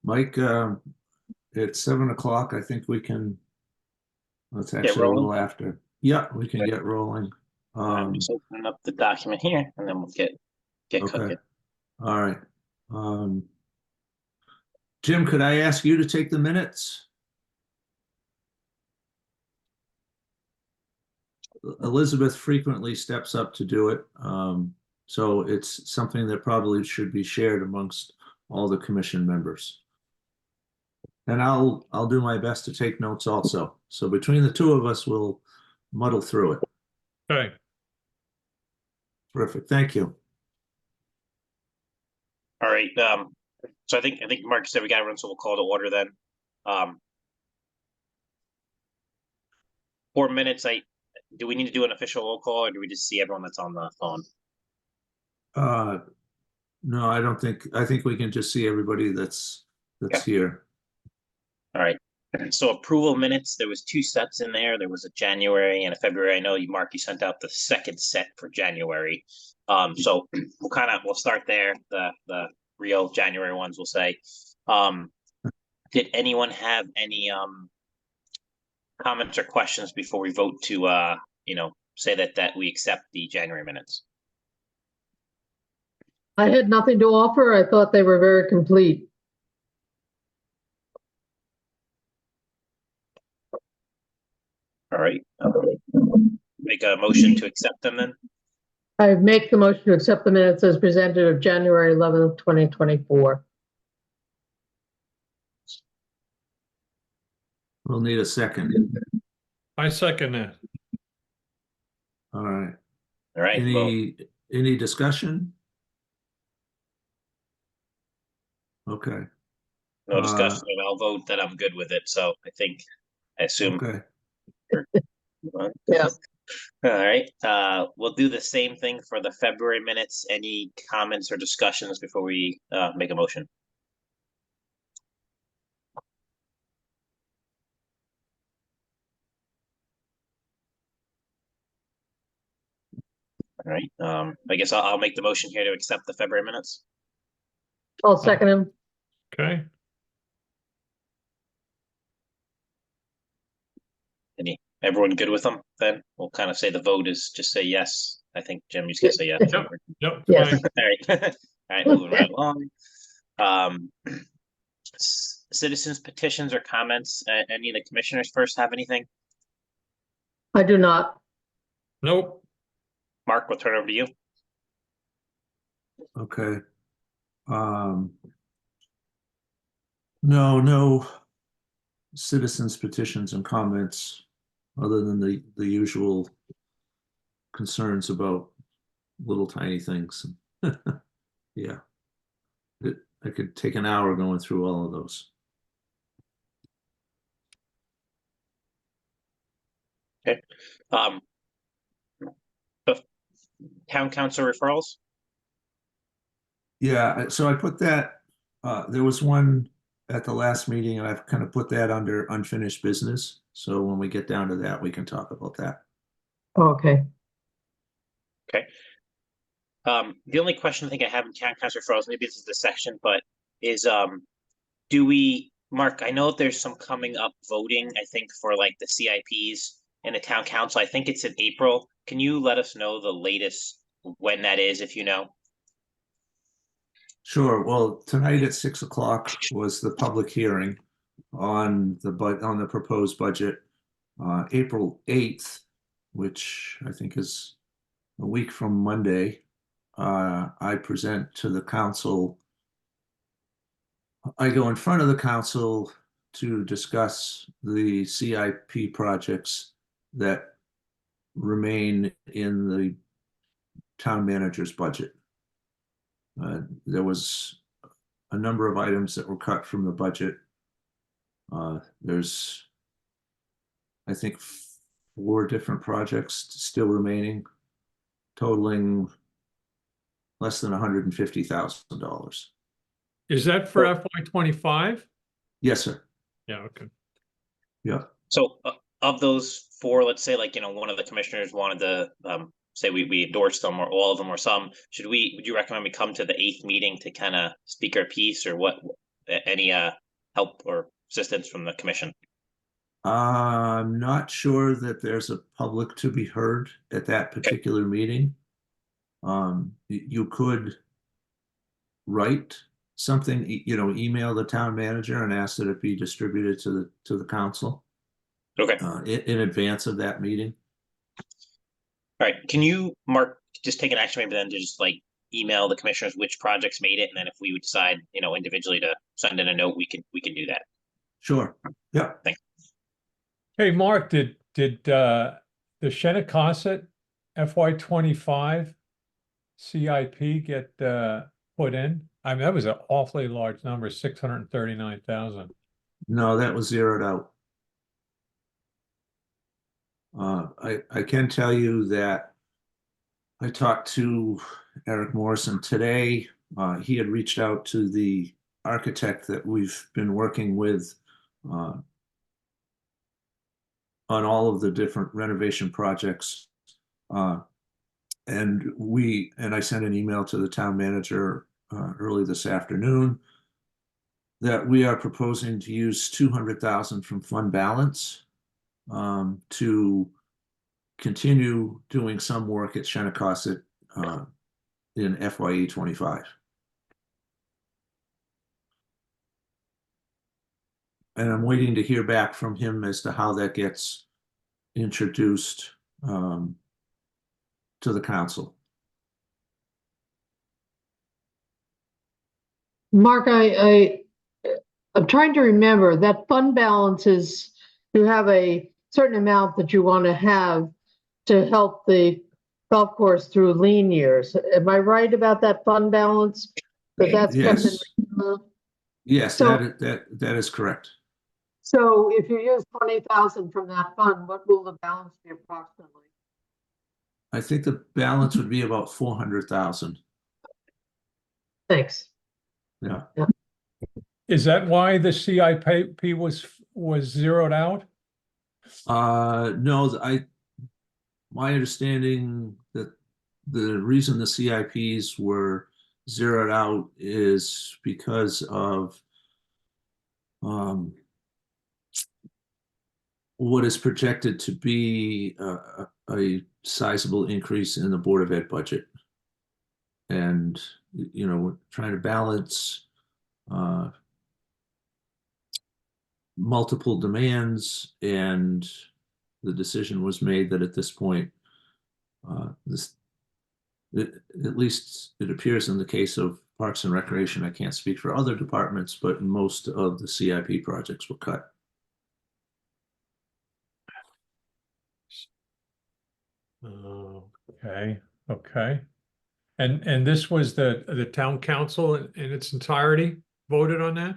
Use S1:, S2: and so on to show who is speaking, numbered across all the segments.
S1: Mike, at 7 o'clock, I think we can, it's
S2: Get
S1: actually a
S2: rolling.
S1: little after. Yeah, we can get rolling.
S2: I'm just opening up the document here, and then we'll get
S1: Okay,
S2: cooking.
S1: all right. Um, Jim, could I ask you to take the minutes? Elizabeth frequently steps up to do it. So it's something that probably should be shared amongst all the commission members. And I'll do my best to take notes also. So between the two of us, we'll muddle through it.
S3: Okay,
S1: Terrific. Thank you.
S2: All right. So I think Mark said we got to run, so we'll call to order then. 4 minutes. Do we need to do an official roll call, or do we just see everyone that's on the phone?
S1: No, I think we can just see everybody that's here.
S2: All right. So approval of minutes. There was 2 sets in there. There was a January and a February. I know you, Mark, you sent out the second set for January. So we'll start there. The real January ones, we'll say. Did anyone have any comments or questions before we vote to say that we accept the January minutes?
S4: I had nothing to offer. I thought they were very complete.
S2: All right. Make a motion to accept them then.
S4: I make the motion to accept the minutes as presented of January 11th, 2024.
S1: We'll need a second.
S3: I second that.
S1: All right.
S2: All right.
S1: Any discussion? Okay.
S2: No discussion. I'll vote that I'm good with it. So I assume.
S1: Okay.
S4: Yeah.
S2: All right. We'll do the same thing for the February minutes. Any comments or discussions before we make a motion? All right. I guess I'll make the motion here to accept the February minutes.
S4: I'll second him.
S3: Okay,
S2: Everyone good with them? Then we'll kind of say the vote is just say yes. I think Jim, you just gonna say yes.
S3: yep,
S4: Yes.
S3: fine.
S2: All right. All right, moving right along. Citizens petitions or comments. Any of the commissioners first have anything?
S4: I do not.
S3: Nope,
S2: Mark, we'll turn it over to you.
S1: Okay. No citizens petitions and comments other than the usual concerns about little tiny things. Yeah. I could take an hour going through all of those.
S2: Okay. The town council referrals.
S1: Yeah, so I put that, there was one at the last meeting, and I've kind of put that under unfinished business. So when we get down to that, we can talk about that.
S4: Okay.
S2: Okay. The only question I think I have in town council referrals, maybe this is the section, but is do we, Mark, I know there's some coming up voting, I think, for like the CIPs in the town council. I think it's in April. Can you let us know the latest when that is, if you know?
S1: Sure. Well, tonight at 6 o'clock was the public hearing on the proposed budget. April 8th, which I think is a week from Monday, I present to the council. I go in front of the council to discuss the CIP projects that remain in the town manager's budget. There was a number of items that were cut from the budget. There's, I think, 4 different projects still remaining, totaling less than $150,000.
S3: is that for FY25?
S1: Yes, sir.
S3: Yeah, okay.
S1: Yeah.
S2: So of those 4, let's say like, one of the commissioners wanted to say we endorsed them or all of them or some, would you recommend we come to the 8th meeting to kind of speak our piece, or what? Any help or assistance from the commission?
S1: I'm not sure that there's a public to be heard at that particular meeting. You could write something, email the town manager and ask that it be distributed to the council
S2: Okay.
S1: in advance of that meeting.
S2: All right. Can you, Mark, just take an action maybe then to just like email the commissioners which projects made it, and then if we would decide, individually to send in a note, we can do that.
S1: Sure. Yeah.
S3: Hey, Mark, did the Shenecosset FY25 CIP get put in? I mean, that was an awfully large number, 639,000.
S1: No, that was zeroed out. I can tell you that I talked to Eric Morrison today. He had reached out to the architect that we've been working with on all of the different renovation projects. And I sent an email to the town manager early this afternoon that we are proposing to use 200,000 from fund balance to continue doing some work at Shenecosset in FYE 25. And I'm waiting to hear back from him as to how that gets introduced to the council.
S4: Mark, I'm trying to remember that fund balance is, you have a certain amount that you want to have to help the golf course through lean years. Am I right about that fund balance? That that's kept in.
S1: Yes. Yes,
S4: So-
S1: that is correct.
S4: So if you use 20,000 from that fund, what will the balance be approximately?
S1: I think the balance would be about 400,000.
S4: Thanks.
S1: Yeah.
S3: Is that why the CIP was zeroed out?
S1: No, my understanding that the reason the CIPs were zeroed out is because of what is projected to be a sizable increase in the Board of Ed budget. And, we're trying to balance multiple demands, and the decision was made that at this point, at least it appears in the case of Parks and Recreation, I can't speak for other departments, but most of the CIP projects were cut.
S3: Okay. And this was the town council in its entirety voted on that?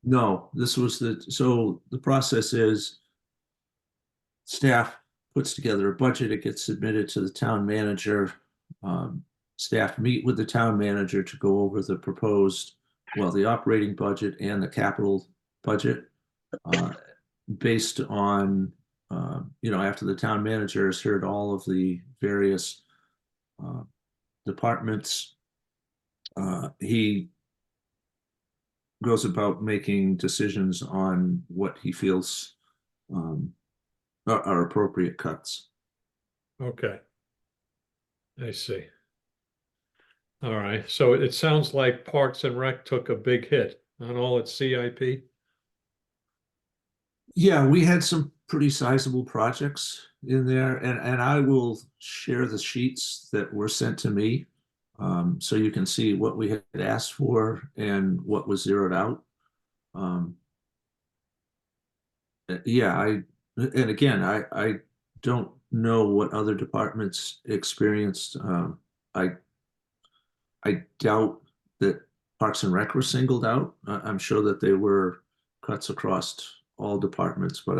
S1: No, so the process is staff puts together a budget, it gets submitted to the town manager. Staff meet with the town manager to go over the the operating budget and the capital budget based on, after the town manager has heard all of the various departments, he goes about making decisions on what he feels are appropriate cuts.
S3: Okay. I see. All right, so it sounds like Parks and Rec took a big hit on all its CIP.
S1: Yeah, we had some pretty sizable projects in there, and I will share the sheets that were sent to me so you can see what we had asked for and what was zeroed out. And again, I don't know what other departments experienced. I doubt that Parks and Rec were singled out. I'm sure that there were cuts across all departments, but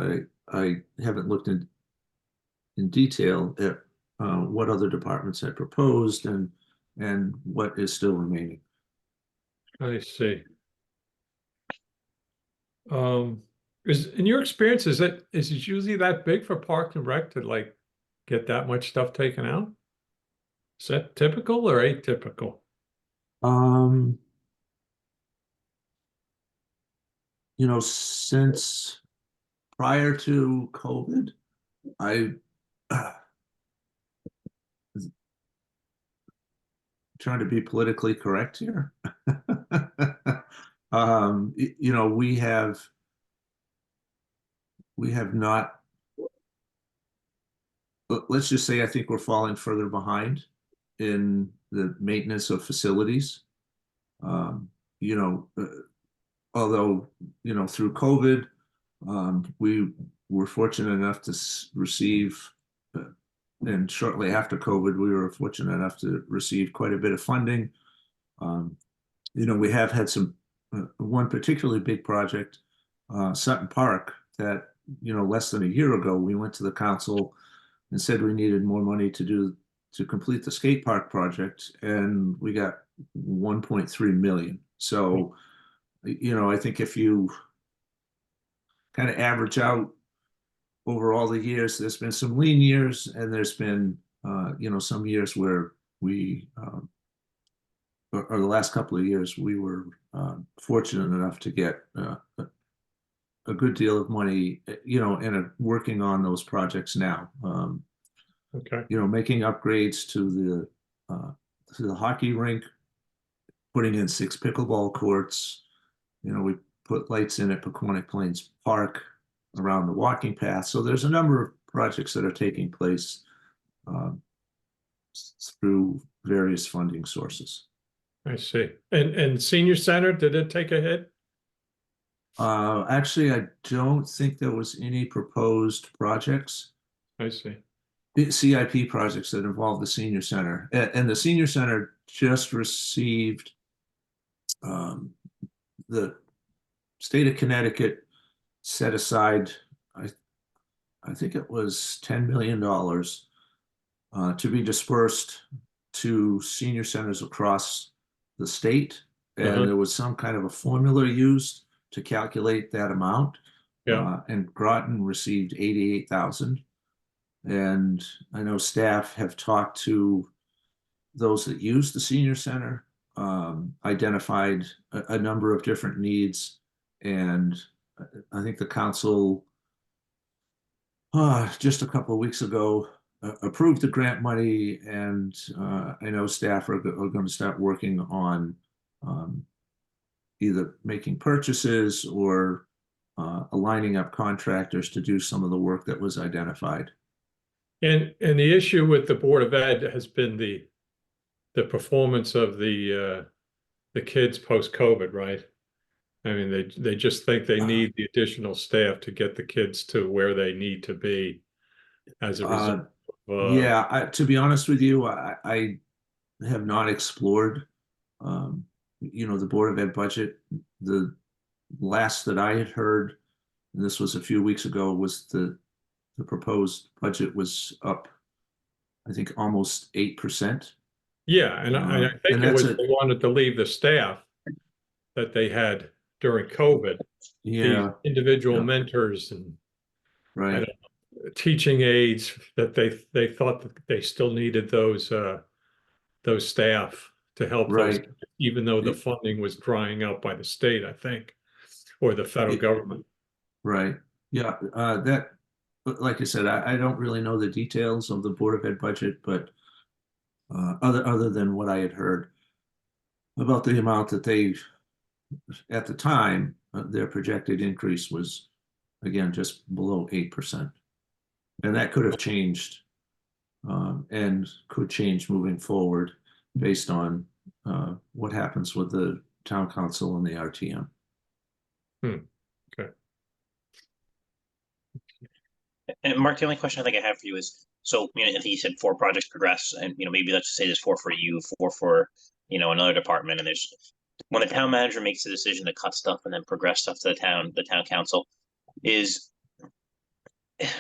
S1: I haven't looked in detail at what other departments had proposed and what is still remaining.
S3: I see. In your experience, is it usually that big for Park and Rec to like get that much stuff taken out? Is that typical or atypical?
S1: Since prior to COVID, I trying to be politically correct here. We have not, let's just say, I think we're falling further behind in the maintenance of facilities. Um, you know, although, through COVID, we were fortunate enough to receive, and shortly after COVID, we were fortunate enough to receive quite a bit of funding. We have had one particularly big project, Sutton Park, that, less than a year ago, we went to the council and said we needed more money to complete the skate park project, and we got 1.3 million. So, I think if you kind of average out over all the years, there's been some lean years, and there's been, some years where we, or the last couple of years, we were fortunate enough to get a good deal of money, and working on those projects now.
S3: Okay.
S1: Making upgrades to the hockey rink, putting in 6 pickleball courts. We put lights in at Paquonic Plains Park around the walking path. So there's a number of projects that are taking place through various funding sources.
S3: I see. And senior center, did it take a hit?
S1: Actually, I don't think there was any proposed projects,
S3: I see.
S1: CIP projects that involve the senior center. And the senior center just received, the state of Connecticut set aside, I think it was $10 million to be dispersed to senior centers across the state. And there was some kind of a formula used to calculate that amount.
S3: Yeah.
S1: And Groton received 88,000. And I know staff have talked to those that use the senior center, identified a number of different needs. And I think the council, just a couple of weeks ago, approved the grant money, and I know staff are going to start working on either making purchases or aligning up contractors to do some of the work that was identified.
S3: And the issue with the Board of Ed has been the performance of the kids post-COVID, right? I mean, they just think they need the additional staff to get the kids to where they need to be as a result.
S1: Yeah, to be honest with you, I have not explored, the Board of Ed budget. The last that I had heard, and this was a few weeks ago, was the proposed budget was up, I think, almost 8%.
S3: Yeah, and I think it was they wanted to leave the staff that they had during COVID.
S1: Yeah,
S3: the individual mentors and
S1: right.
S3: Teaching aides that they thought that they still needed those staff to help those, even though the funding was drying up by the state, I think, or the federal government.
S1: Right. Yeah. That, like I said, I don't really know the details of the Board of Ed budget, but other than what I had heard about the amount that they, at the time, their projected increase was, again, just below 8%. And that could have changed, and could change moving forward based on what happens with the town council and the RTM.
S3: Okay.
S2: And Mark, the only question I think I have for you is, so, I think you said 4 projects progress, and, maybe let's just say there's 4 for you, 4 for, another department, and there's, when the town manager makes the decision to cut stuff and then progress stuff to the town council, is,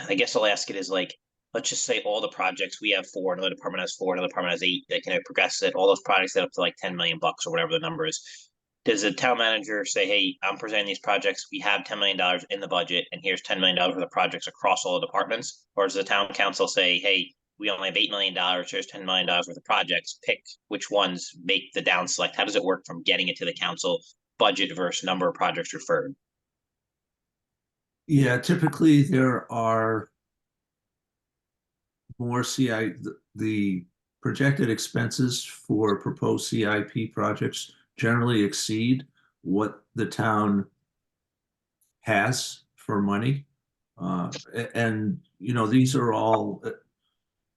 S2: I guess I'll ask it is like, let's just say all the projects we have 4, another department has 4, another department has 8, they can progress it, all those projects get up to like 10 million bucks or whatever the number is. Does the town manager say, hey, I'm presenting these projects, we have $10 million in the budget, and here's $10 million worth of projects across all the departments? Or does the town council say, hey, we only have $8 million, here's $10 million worth of projects, pick which ones make the down select? How does it work from getting it to the council budget versus number of projects referred?
S1: Yeah, typically there are more the projected expenses for proposed CIP projects generally exceed what the town has for money. And, you know, these are all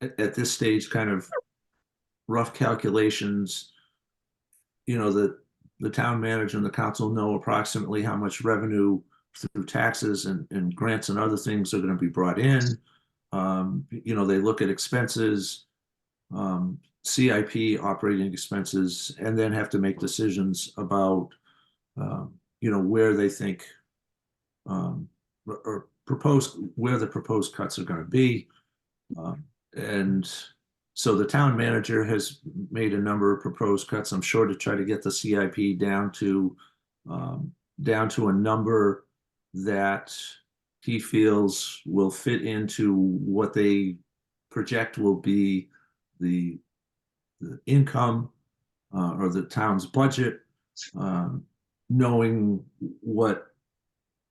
S1: at this stage kind of rough calculations. You know, the town manager and the council know approximately how much revenue through taxes and grants and other things are going to be brought in. You know, they look at expenses, CIP operating expenses, and then have to make decisions about, you know, where they think or propose where the proposed cuts are going to be. And so the town manager has made a number of proposed cuts, I'm sure, to try to get the CIP down to a number that he feels will fit into what they project will be the income or the town's budget, knowing what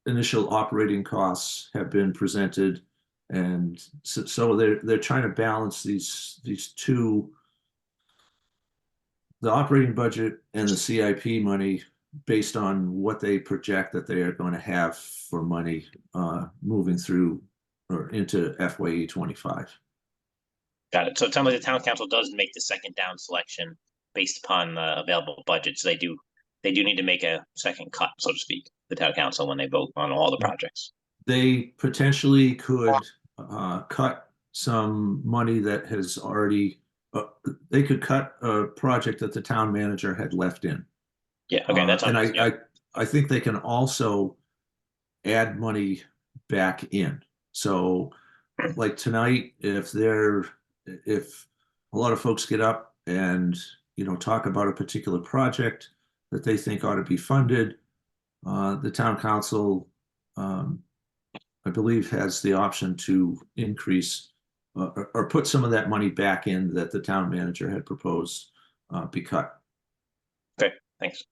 S1: initial operating costs have been presented. And so they're trying to balance these two, the operating budget and the CIP money, based on what they project that they are going to have for money moving through or into FYE 25.
S2: Got it. So it sounds like the town council does make the second down selection based upon the available budget. So they do need to make a second cut, so to speak, the town council, when they vote on all the projects.
S1: They potentially could cut some money that has already, they could cut a project that the town manager had left in.
S2: Yeah, okay, that's
S1: And
S2: yeah.
S1: I think they can also add money back in. So like tonight, if a lot of folks get up and, you know, talk about a particular project that they think ought to be funded, the town council, I believe, has the option to increase or put some of that money back in that the town manager had proposed be cut.
S2: Okay, thanks.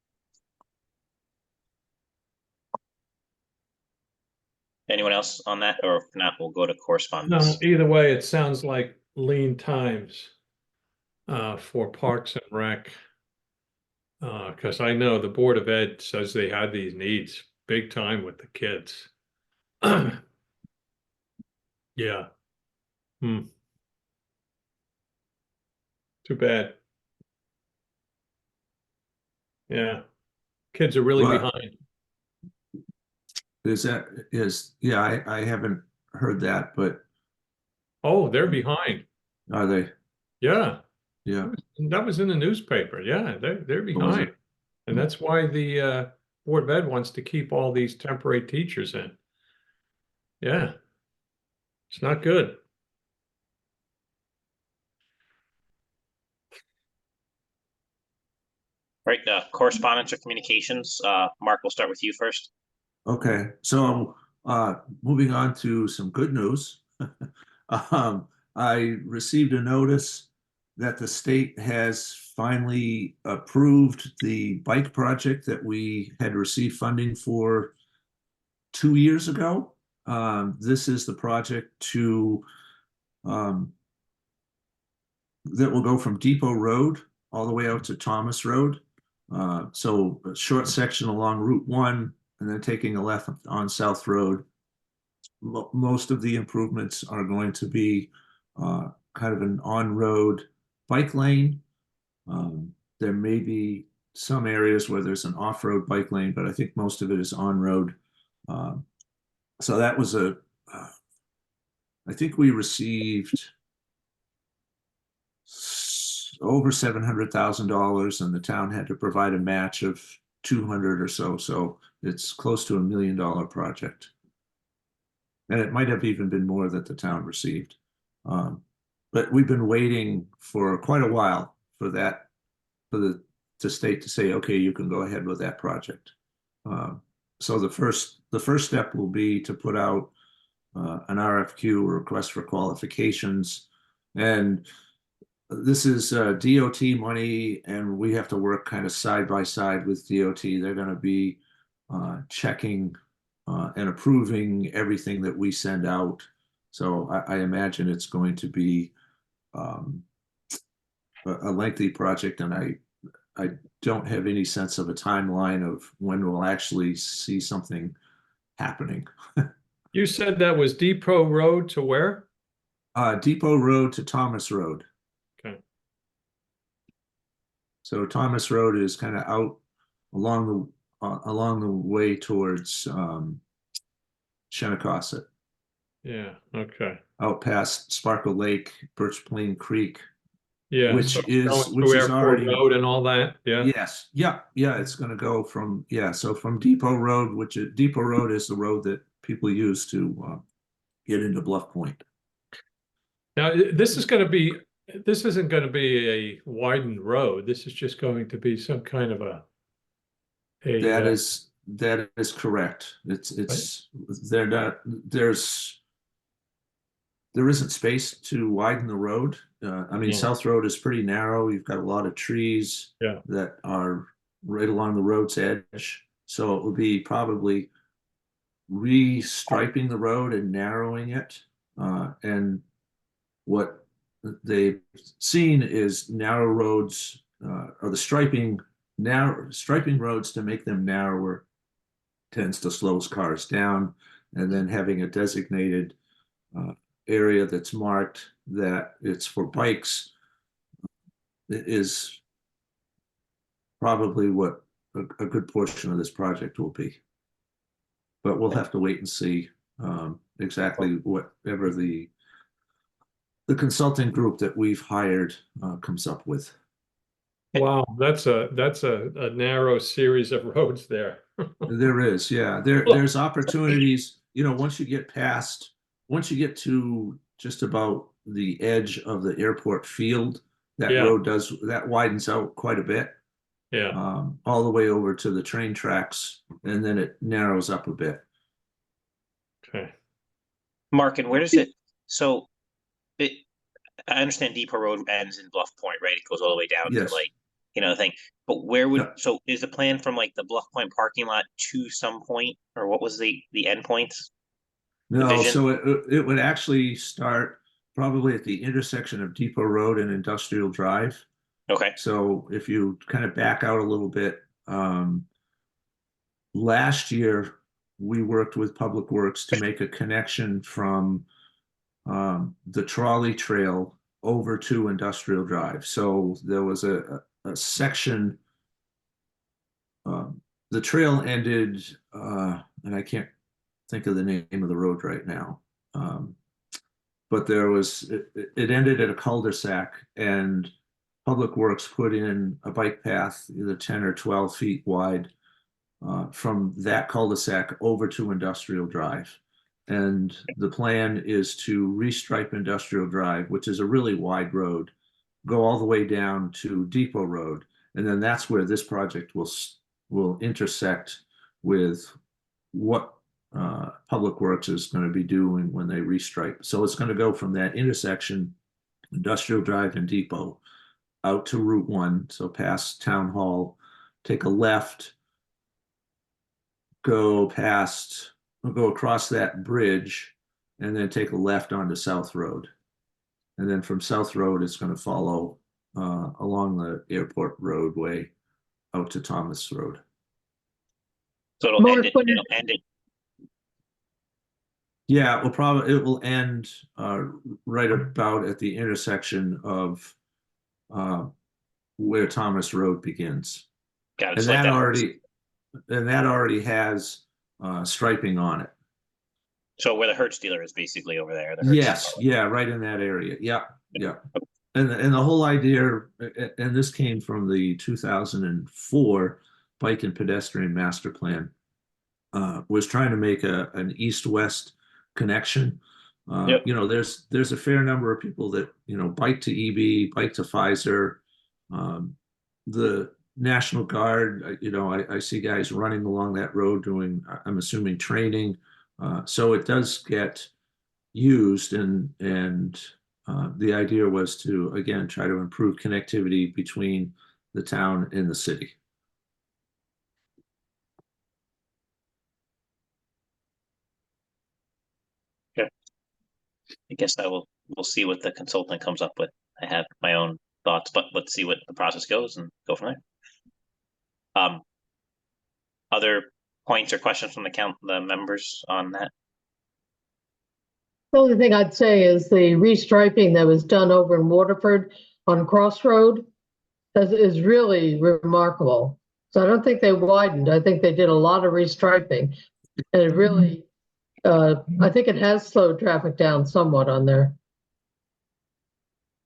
S2: Anyone else on that, or if not, we'll go to
S3: No,
S2: correspondence.
S3: either way, it sounds like lean times for Parks and Rec. Because I know the Board of Ed says they had these needs big time with the kids. Yeah. Too bad. Yeah. Kids are really
S1: Well,
S3: behind.
S1: yeah, I haven't heard that, but
S3: Oh, they're behind.
S1: are they?
S3: Yeah.
S1: Yeah.
S3: That was in the newspaper. Yeah, they're
S1: What was
S3: behind.
S1: it?
S3: And that's why the Board of Ed wants to keep all these temporary teachers in. Yeah. It's not good.
S2: Right, correspondence or communications. Mark, we'll start with you first.
S1: Okay, so moving on to some good news. I received a notice that the state has finally approved the bike project that we had received funding for 2 years ago. This is the project that will go from Depot Road all the way out to Thomas Road. So a short section along Route 1 and then taking a left on South Road. Most of the improvements are going to be kind of an on-road bike lane. There may be some areas where there's an off-road bike lane, but I think most of it is on-road. So that was I think we received over $700,000, and the town had to provide a match of 200 or so. So it's close to $1 million project. And it might have even been more that the town received. But we've been waiting for quite a while for that, for the state to say, okay, you can go ahead with that project. So the first step will be to put out an RFQ, a request for qualifications. And this is DOT money, and we have to work kind of side by side with DOT. They're going to be checking and approving everything that we send out. So I imagine it's going to be a lengthy project, and I don't have any sense of a timeline of when we'll actually see something happening.
S3: You said that was Depot Road to where?
S1: Depot Road to Thomas Road.
S3: Okay.
S1: So Thomas Road is kind of out along the way towards Shinnecossett,
S3: Yeah, okay.
S1: out past Sparkle Lake, Birch Plain Creek.
S3: Yeah.
S1: Which
S3: so
S1: is-
S3: going
S1: which
S3: through
S1: is
S3: Airport
S1: already-
S3: Road and all that, yeah.
S1: Yes, yeah, it's going to go from, so from Depot Road, Depot Road is the road that people use to get into Bluff Point.
S3: Now, this isn't going to be a widened road. This is just going to be some kind of a
S1: That is correct. They're not, there isn't space to widen the road. I mean,
S3: Yeah.
S1: South Road is pretty narrow. You've got a lot of trees
S3: Yeah.
S1: that are right along the road's edge. So it would be probably restriping the road and narrowing it. And what they've seen is narrow roads, or the striping roads to make them narrower tends to slow cars down, and then having a designated area that's marked that it's for bikes is probably what a good portion of this project will be. But we'll have to wait and see exactly whatever the consulting group that we've hired comes up with.
S3: Wow, that's a narrow series of roads there.
S1: There is, yeah. There's opportunities, once you get to just about the edge of the airport field, that
S3: Yeah.
S1: road widens out quite a bit,
S3: Yeah,
S1: all the way over to the train tracks, and then it narrows up a bit.
S3: okay.
S2: Mark, and where does it, so I understand Depot Road ends in Bluff Point, right? It goes all the way down to
S1: Yes.
S2: like, the thing. But where would,
S1: Yeah.
S2: so is the plan from like the Bluff Point parking lot to some point, or what was the end point?
S1: No,
S2: Division?
S1: so it would actually start probably at the intersection of Depot Road and Industrial Drive.
S2: Okay,
S1: So if you kind of back out a little bit, last year we worked with Public Works to make a connection from the trolley trail over to Industrial Drive. So there was a section, the trail ended, and I can't think of the name of the road right now. But it ended at a cul-de-sac, and Public Works put in a bike path, either 10 or 12 feet wide, from that cul-de-sac over to Industrial Drive. And the plan is to restripe Industrial Drive, which is a really wide road, go all the way down to Depot Road. And then that's where this project will intersect with what Public Works is going to be doing when they restripe. So it's going to go from that intersection, Industrial Drive and Depot, out to Route 1, so past Town Hall, take a left, go across that bridge, and then take a left onto South Road. And then from South Road, it's going to follow along the airport roadway out to Thomas Road.
S2: so it'll
S4: Mark,
S2: end it,
S4: when-
S2: it'll end it,
S1: Yeah, it will end right about at the intersection of where Thomas Road begins.
S2: got it.
S1: And
S2: It's like
S1: that already has striping on it.
S2: So where the Hertz dealer is basically over there. the Hertz
S1: Yes,
S2: dealer.
S1: yeah, right in that area. Yeah. And the whole idea, and this came from the 2004 Bike and Pedestrian Master Plan, was trying to make an east-west connection.
S2: Yep.
S1: There's a fair number of people that bike to EB, bike to Pfizer. The National Guard, I see guys running along that road doing, I'm assuming, training. So it does get used, and the idea was to, again, try to improve connectivity between the town and the city.
S2: I guess we'll see what the consultant comes up with. I have my own thoughts, but let's see what the process goes and go from there. Other points or questions from the members on that?
S4: The only thing I'd say is the restriping that was done over in Waterford on Crossroad is really remarkable. So I don't think they widened. I think they did a lot of restriping. And it really, I think it has slowed traffic down somewhat on there.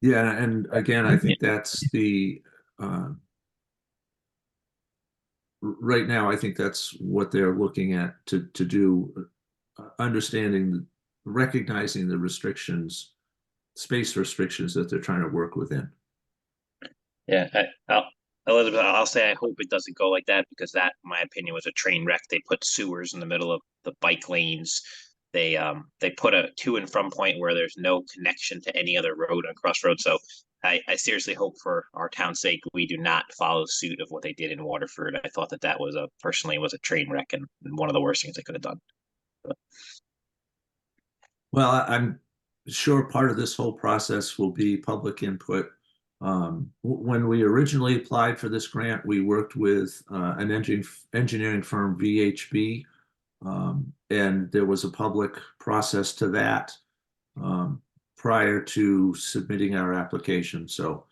S1: Yeah, and again, I think that's the right now, I think that's what they're looking at to do, recognizing the restrictions, space restrictions that they're trying to work within.
S2: Yeah, Elizabeth, I'll say I hope it doesn't go like that, because that, in my opinion, was a train wreck. They put sewers in the middle of the bike lanes. They put a to and from point where there's no connection to any other road on Crossroads. So I seriously hope, for our town's sake, we do not follow suit of what they did in Waterford. I thought that was personally a train wreck and one of the worst things they could have done. But.
S1: Well, I'm sure part of this whole process will be public input. When we originally applied for this grant, we worked with an engineering firm, VHB, and there was a public process to that prior to submitting our application. So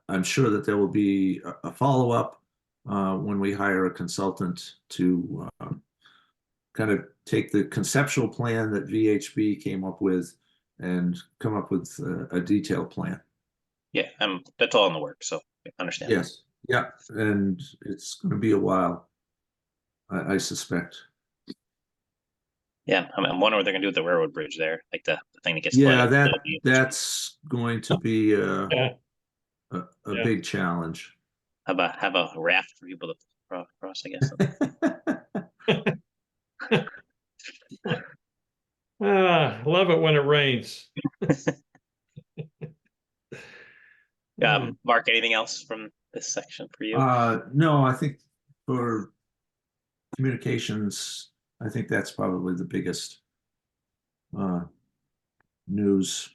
S1: I'm sure that there will be a follow-up when we hire a consultant to kind of take the conceptual plan that VHB came up with and come up with a detailed plan.
S2: Yeah, that's all in the works, so I understand.
S1: Yes, yeah, and it's going to be a while, I suspect.
S2: Yeah, I'm wondering what they're going to do with the railroad bridge there, like the thing that gets.
S1: Yeah,
S2: flooded.
S1: that's going to be a
S3: Yeah.
S1: big challenge.
S2: Have a raft for people to cross, I guess.
S3: Love it when it rains.
S2: Mark, anything else from this section for you?
S1: No, I think for communications, I think that's probably the biggest news.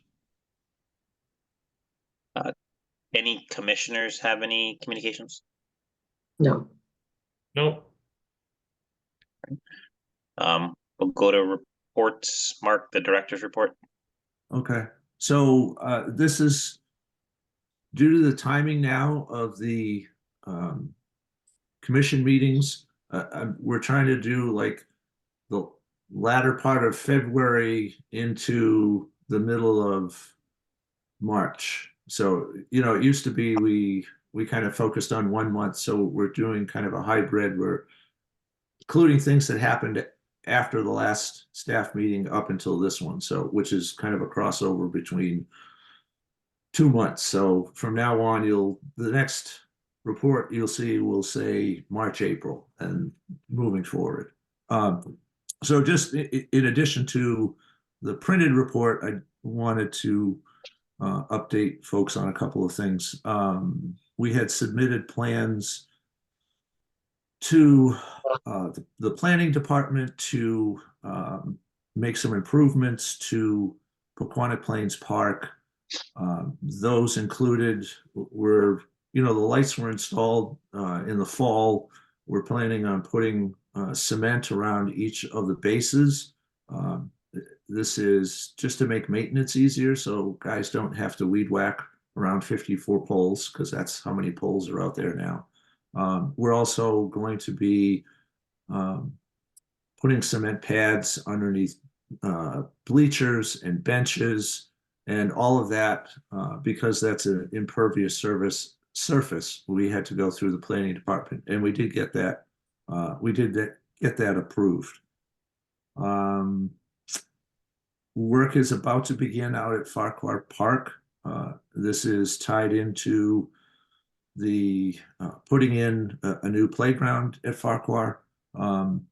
S2: Any commissioners have any communications?
S4: No.
S3: Nope.
S2: We'll go to reports. Mark, the director's report.
S1: Okay, so this is due to the timing now of the commission meetings. We're trying to do like the latter part of February into the middle of March. So, it used to be we kind of focused on 1 month. So we're doing kind of a hybrid. We're including things that happened after the last staff meeting up until this one. So, which is kind of a crossover between 2 months. So from now on, the next report you'll see will say March, April, and moving forward. So just in addition to the printed report, I wanted to update folks on a couple of things. We had submitted plans to the planning department to make some improvements to Pequannock Plains Park. Those included were, the lights were installed in the fall. We're planning on putting cement around each of the bases. This is just to make maintenance easier, so guys don't have to weed whack around 54 poles, because that's how many poles are out there now. We're also going to be putting cement pads underneath bleachers and benches and all of that, because that's an impervious surface. We had to go through the planning department, and we did get that. Get that approved. Work is about to begin out at Farquhar Park. This is tied into the putting in a new playground at Farquhar. One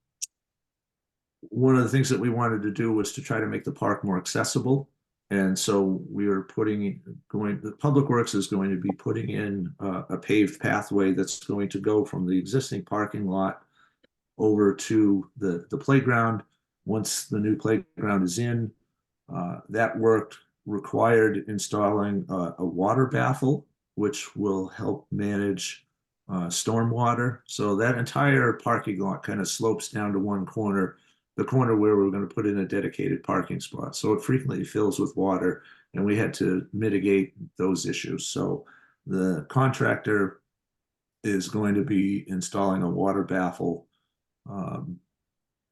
S1: of the things that we wanted to do was to try to make the park more accessible. And so we are the Public Works is going to be putting in a paved pathway that's going to go from the existing parking lot over to the playground. Once the new playground is in, That work required installing a water baffle, which will help manage stormwater. So that entire parking lot kind of slopes down to one corner, the corner where we're going to put in a dedicated parking spot. So it frequently fills with water, and we had to mitigate those issues. So the contractor is going to be installing a water baffle,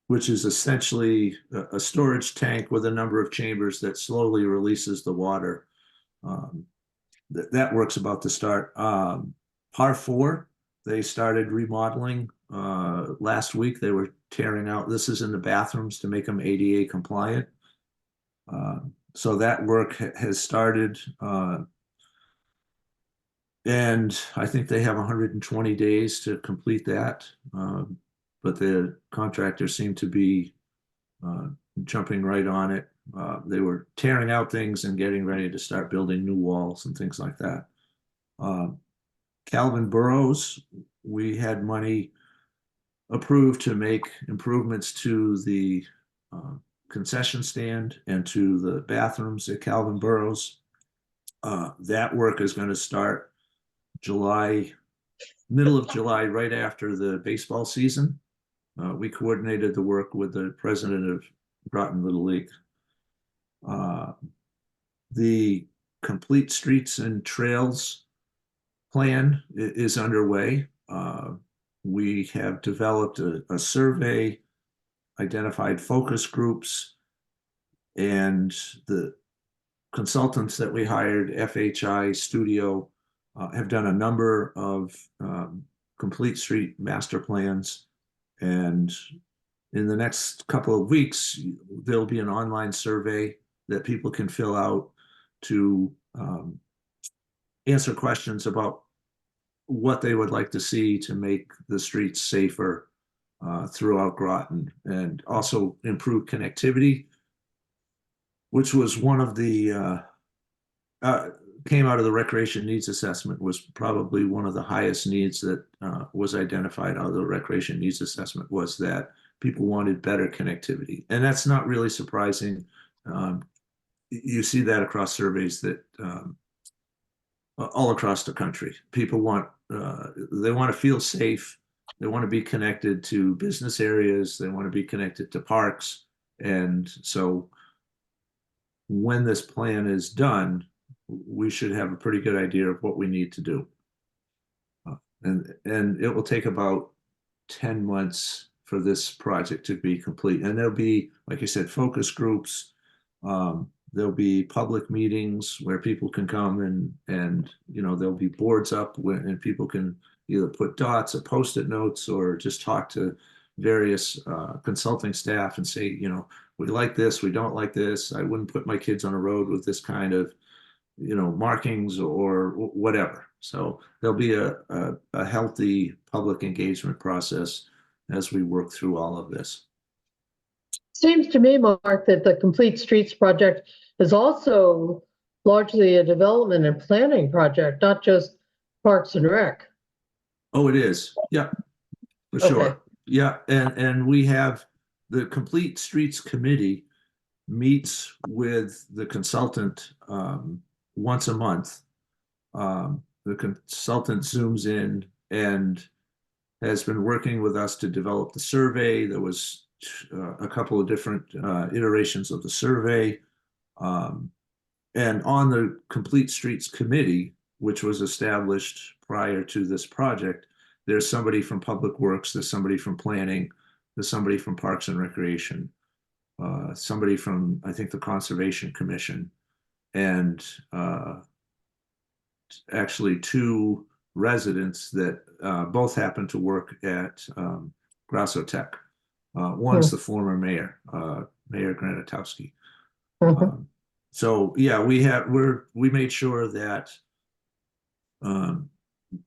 S1: which is essentially a storage tank with a number of chambers that slowly releases the water. That work's about to start. Par 4, they started remodeling last week. They were tearing out, this is in the bathrooms to make them ADA compliant. So that work has started. And I think they have 120 days to complete that. But the contractors seem to be jumping right on it. They were tearing out things and getting ready to start building new walls and things like that. Calvin Burrows, we had money approved to make improvements to the concession stand and to the bathrooms at Calvin Burrows. That work is going to start middle of July, right after the baseball season. We coordinated the work with the president of Groton Little League. The Complete Streets and Trails plan is underway. We have developed a survey, identified focus groups, and the consultants that we hired, FHI Studio, have done a number of complete street master plans. And in the next couple of weeks, there'll be an online survey that people can fill out to answer questions about what they would like to see to make the streets safer throughout Groton, and also improve connectivity, which was one of the came out of the recreation needs assessment, was probably one of the highest needs that was identified out of the recreation needs assessment, was that people wanted better connectivity. And that's not really surprising. You see that across surveys that all across the country. People want, they want to feel safe. They want to be connected to business areas. They want to be connected to parks. And so when this plan is done, we should have a pretty good idea of what we need to do. And it will take about 10 months for this project to be complete. And there'll be, like I said, focus groups. There'll be public meetings where people can come, and you know, there'll be boards up and people can either put dots or post-it notes or just talk to various consulting staff and say, you know, we like this, we don't like this. I wouldn't put my kids on a road with this kind of, you know, markings or whatever. So there'll be a healthy public engagement process as we work through all of this.
S4: Seems to me, Mark, that the Complete Streets project is also largely a development and planning project, not just Parks and Rec.
S1: Oh, it is. Yeah, for sure.
S4: Okay.
S1: Yeah, and we have the Complete Streets Committee meets with the consultant once a month. The consultant zooms in and has been working with us to develop the survey. There was a couple of different iterations of the survey. And on the Complete Streets Committee, which was established prior to this project, there's somebody from Public Works, there's somebody from Planning, there's somebody from Parks and Recreation, somebody from, I think, the Conservation Commission, and actually 2 residents that both happen to work at Grasso Tech. One's the former mayor, Mayor Granatowski. So yeah, we made sure that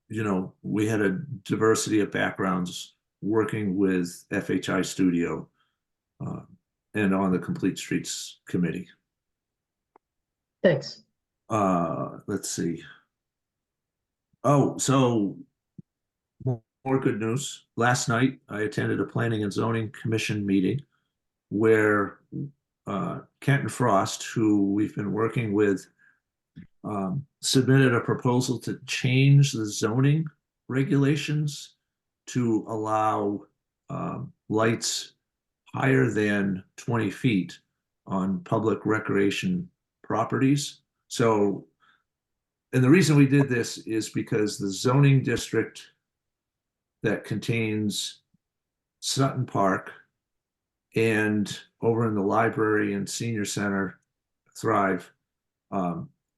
S1: you know, we had a diversity of backgrounds working with FHI Studio and on the Complete Streets Committee.
S4: Thanks.
S1: Let's see. Oh, so more good news. Last night, I attended a Planning and Zoning Commission meeting where Kenton Frost, who we've been working with, submitted a proposal to change the zoning regulations to allow lights higher than 20 feet on public recreation properties. So, and the reason we did this is because the zoning district that contains Sutton Park and over in the library and senior center, Thrive,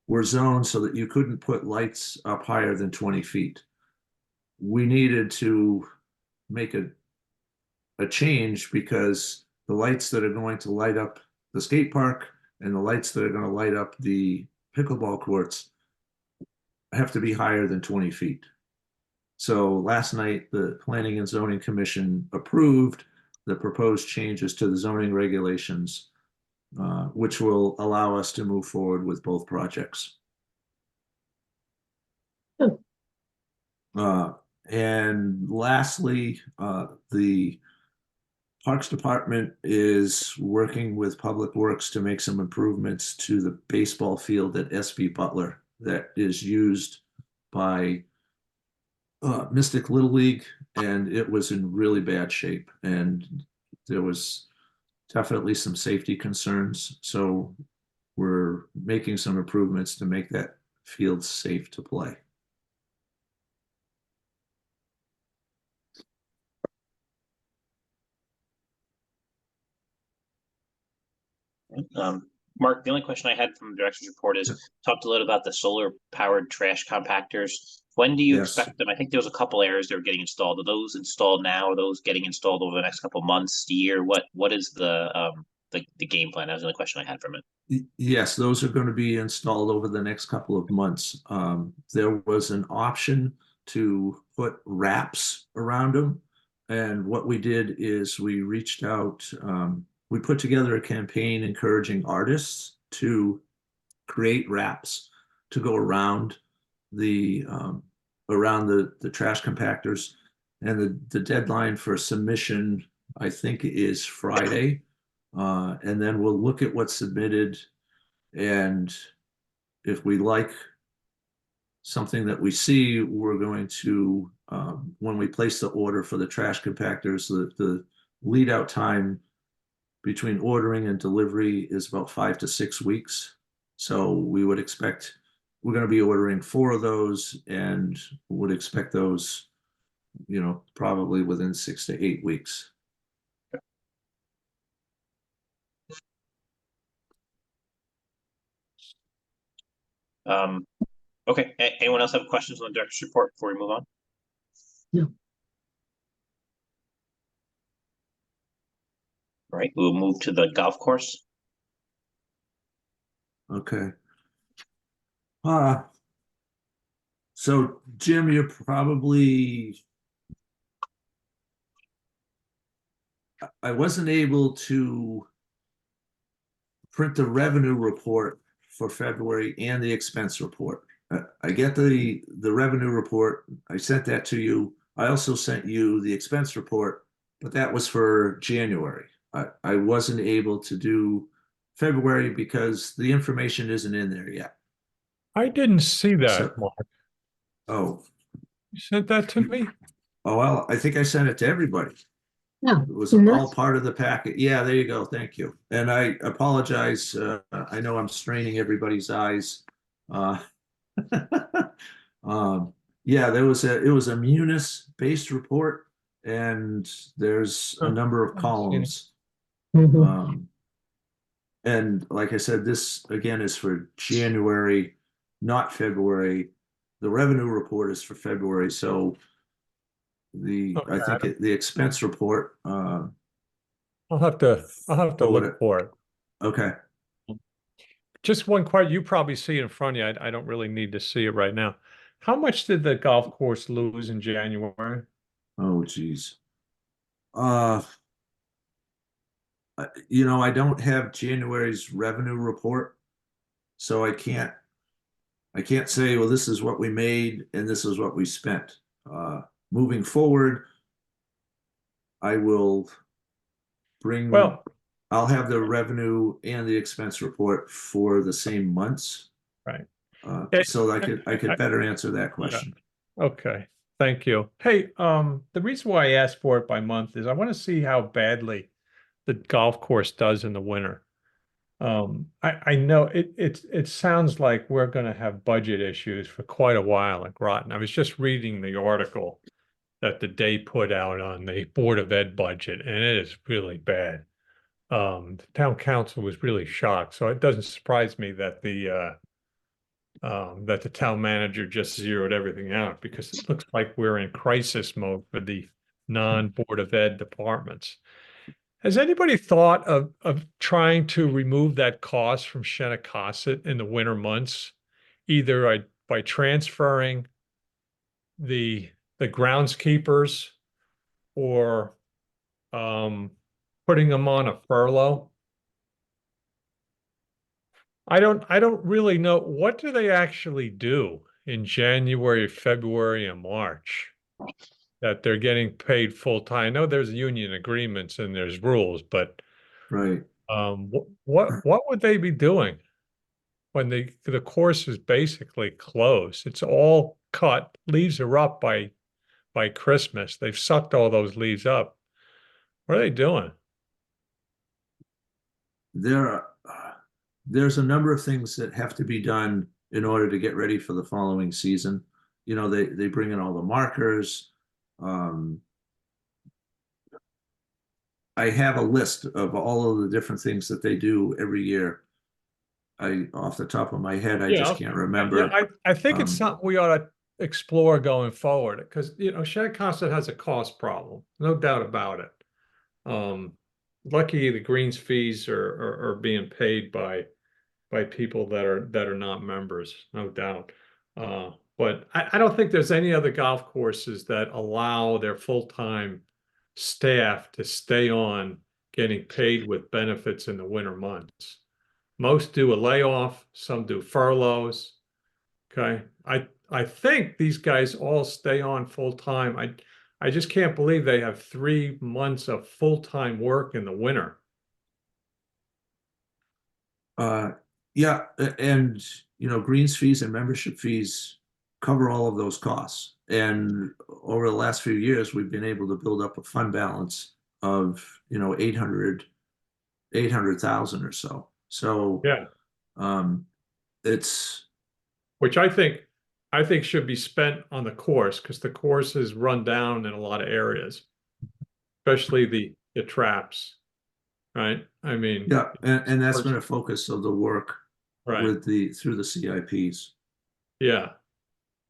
S1: were zoned so that you couldn't put lights up higher than 20 feet. We needed to make a change because the lights that are going to light up the skate park and the lights that are going to light up the pickleball courts have to be higher than 20 feet. So last night, the Planning and Zoning Commission approved the proposed changes to the zoning regulations, which will allow us to move forward with both projects.
S4: Good.
S1: And lastly, the Parks Department is working with Public Works to make some improvements to the baseball field at SB Butler that is used by Mystic Little League, and it was in really bad shape, and there was definitely some safety concerns. So we're making some improvements to make that field safe to play.
S2: Mark, the only question I had from the director's report is talked a little about the solar powered trash compactors. When do you
S1: Yes.
S2: expect them? I think there was a couple areas that were getting installed. Are those installed now? Are those getting installed over the next couple of months, year? What is the game plan? That was the only question I had from it.
S1: Yes, those are going to be installed over the next couple of months. There was an option to put wraps around them. And what we did is we reached out, we put together a campaign encouraging artists to create wraps to go around the trash compactors. And the deadline for submission, I think, is Friday. And then we'll look at what's submitted, and if we like something that we see, we're going to, when we place the order for the trash compactors, the lead out time between ordering and delivery is about 5 to 6 weeks. So we would expect, we're going to be ordering 4 of those and would expect those, probably within 6 to 8 weeks.
S2: Okay. Anyone else have questions on the director's report before we move on?
S4: No.
S2: All right, we'll move to the golf course.
S1: Okay. So Jim, you're probably, I wasn't able to print the revenue report for February and the expense report. I get the revenue report. I sent that to you. I also sent you the expense report, but that was for January. I wasn't able to do February because the information isn't in there yet.
S3: I didn't see that,
S1: So-
S3: Mark.
S1: Oh,
S3: You sent that to me?
S1: well, I think I sent it to everybody.
S4: No.
S1: It was
S4: Mhm.
S1: all part of the packet. Yeah, there you go. Thank you. And I apologize. I know I'm straining everybody's eyes. Yeah, it was a Munis-based report, and there's a number of
S3: I've seen it.
S1: columns.
S4: Mhm.
S1: And like I said, this again is for January, not February. The revenue report is for February, so I think the expense report,
S3: I'll have to
S1: Oh,
S3: look
S1: what-
S3: for it.
S1: okay.
S3: Just one question, you probably see it in front of you. I don't really need to see it right now. How much did the golf course lose in January?
S1: Oh, geez. I don't have January's revenue report, so I can't say, well, this is what we made and this is what we spent. Moving forward, I will bring,
S3: Well,
S1: I'll have the revenue and the expense report for the same months.
S3: Right.
S1: So I could better answer that question.
S3: Okay, thank you. Hey, the reason why I asked for it by month is I want to see how badly the golf course does in the winter. I know it sounds like we're going to have budget issues for quite a while at Groton. I was just reading the article that the day put out on the Board of Ed budget, and it is really bad. The town council was really shocked, so it doesn't surprise me that the town manager just zeroed everything out, because it looks like we're in crisis mode for the non-Board of Ed departments. Has anybody thought of trying to remove that cost from Shinnecock in the winter months, either by transferring the groundskeepers or putting them on a furlough? I don't really know. What do they actually do in January, February, and March that they're getting paid full time? I know there's union agreements and there's rules, but
S1: Right.
S3: what would they be doing when the course is basically closed? It's all cut. Leaves are up by Christmas. They've sucked all those leaves up. What are they doing?
S1: There's a number of things that have to be done in order to get ready for the following season. You know, they bring in all the markers. I have a list of all of the different things that they do every year. Off the top of my head, I just can't remember.
S3: Yeah, I think it's something we ought to explore going forward, because Shinnecock has a cost problem, no doubt about it. Lucky the greens fees are being paid by people that are not members, no doubt. But I don't think there's any other golf courses that allow their full-time staff to stay on getting paid with benefits in the winter months. Most do a layoff, some do furloughs. Okay. I think these guys all stay on full-time. I just can't believe they have 3 months of full-time work in the winter.
S1: Yeah, and greens fees and membership fees cover all of those costs. And over the last few years, we've been able to build up a fund balance of 800,000 or so. So
S3: yeah,
S1: it's
S3: which I think should be spent on the course, because the course is run down in a lot of areas, especially the traps. Right. I mean,
S1: yeah, and that's been a focus of the work
S3: right.
S1: through the CIPs.
S3: Yeah.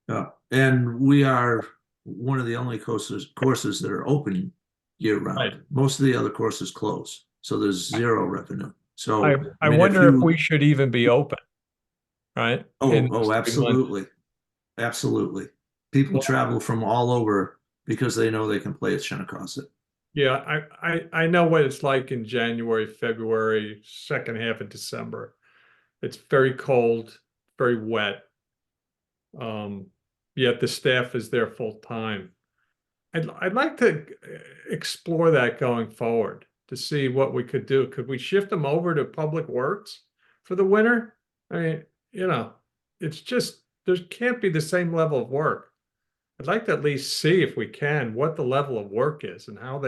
S1: Yeah, and we are one of the only courses that are open year round.
S3: Right.
S1: Most of the other courses close, so there's zero revenue. So
S3: I
S1: mean,
S3: wonder if we should even be open, right?
S1: Oh, absolutely, absolutely. People travel from all over because they know they can play at Shinnecock.
S3: Yeah, I know what it's like in January, February, second half of December. It's very cold, very wet. Yet the staff is there full time. I'd like to explore that going forward to see what we could do. Could we shift them over to Public Works for the winter? I mean, it's just, there can't be the same level of work. I'd like to at least see, if we can, what the level of work is and how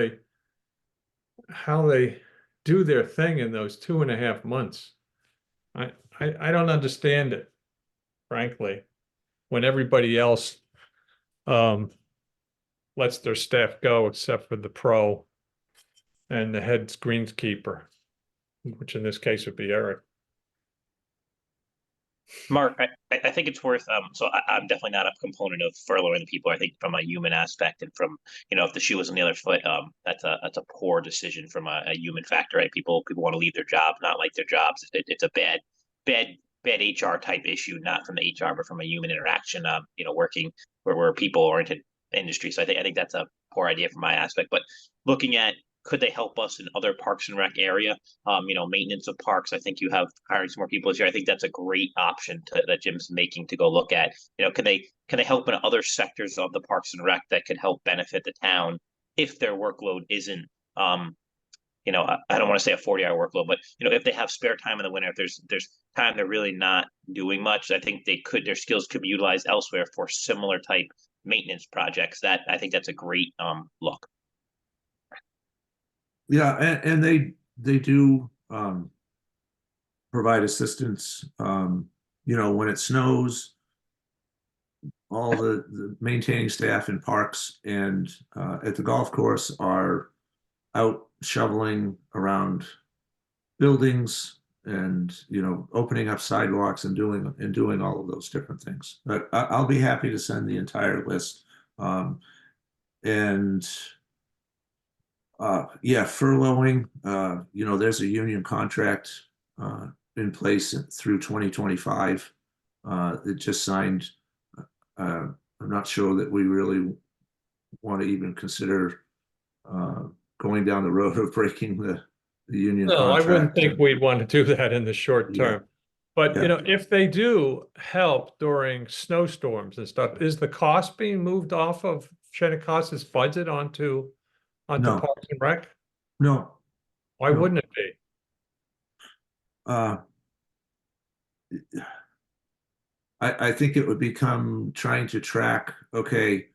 S3: they do their thing in those 2.5 months. I don't understand it, frankly, when everybody else lets their staff go except for the pro and the head greenskeeper, which in this case would be Eric.
S2: Mark, I think it's worth, so I'm definitely not a component of furloughing the people. I think from a human aspect, and from, if the shoe was on the other foot, that's a poor decision from a human factor, right? People want to leave their job, not like their jobs. It's a bad HR type issue, not from the HR, but from a human interaction, working where we're a people oriented industry. So I think that's a poor idea from my aspect, but looking at, could they help us in other parks and rec area? Maintenance of parks. I think you have hiring some more people this year. I think that's a great option that Jim's making to go look at. Can they help in other sectors of the parks and rec that could help benefit the town if their workload isn't you know, I don't want to say a 40-hour workload, but you know, if they have spare time in the winter, if there's time they're really not doing much, I think their skills could be utilized elsewhere for similar type maintenance projects. That I think that's a great look.
S1: Yeah, and they do provide assistance. You know, when it snows, all the maintaining staff in parks and at the golf course are out shoveling around buildings and, you know, opening up sidewalks and doing all of those different things. But I'll be happy to send the entire list. And yeah, furloughing, you know, there's a union contract in place through 2025. It just signed. I'm not sure that we really want to even consider going down the road of breaking the union
S3: No, I
S1: contract.
S3: wouldn't think we'd want to do that in the short
S1: Yeah.
S3: term. But,
S1: Yeah.
S3: you know, if they do help during snowstorms and stuff, is the cost being moved off of Shennecosta's budget onto
S1: No.
S3: Parks and Rec?
S1: No,
S3: Why
S1: No.
S3: wouldn't it be?
S1: uh, I think it would become trying to track, okay,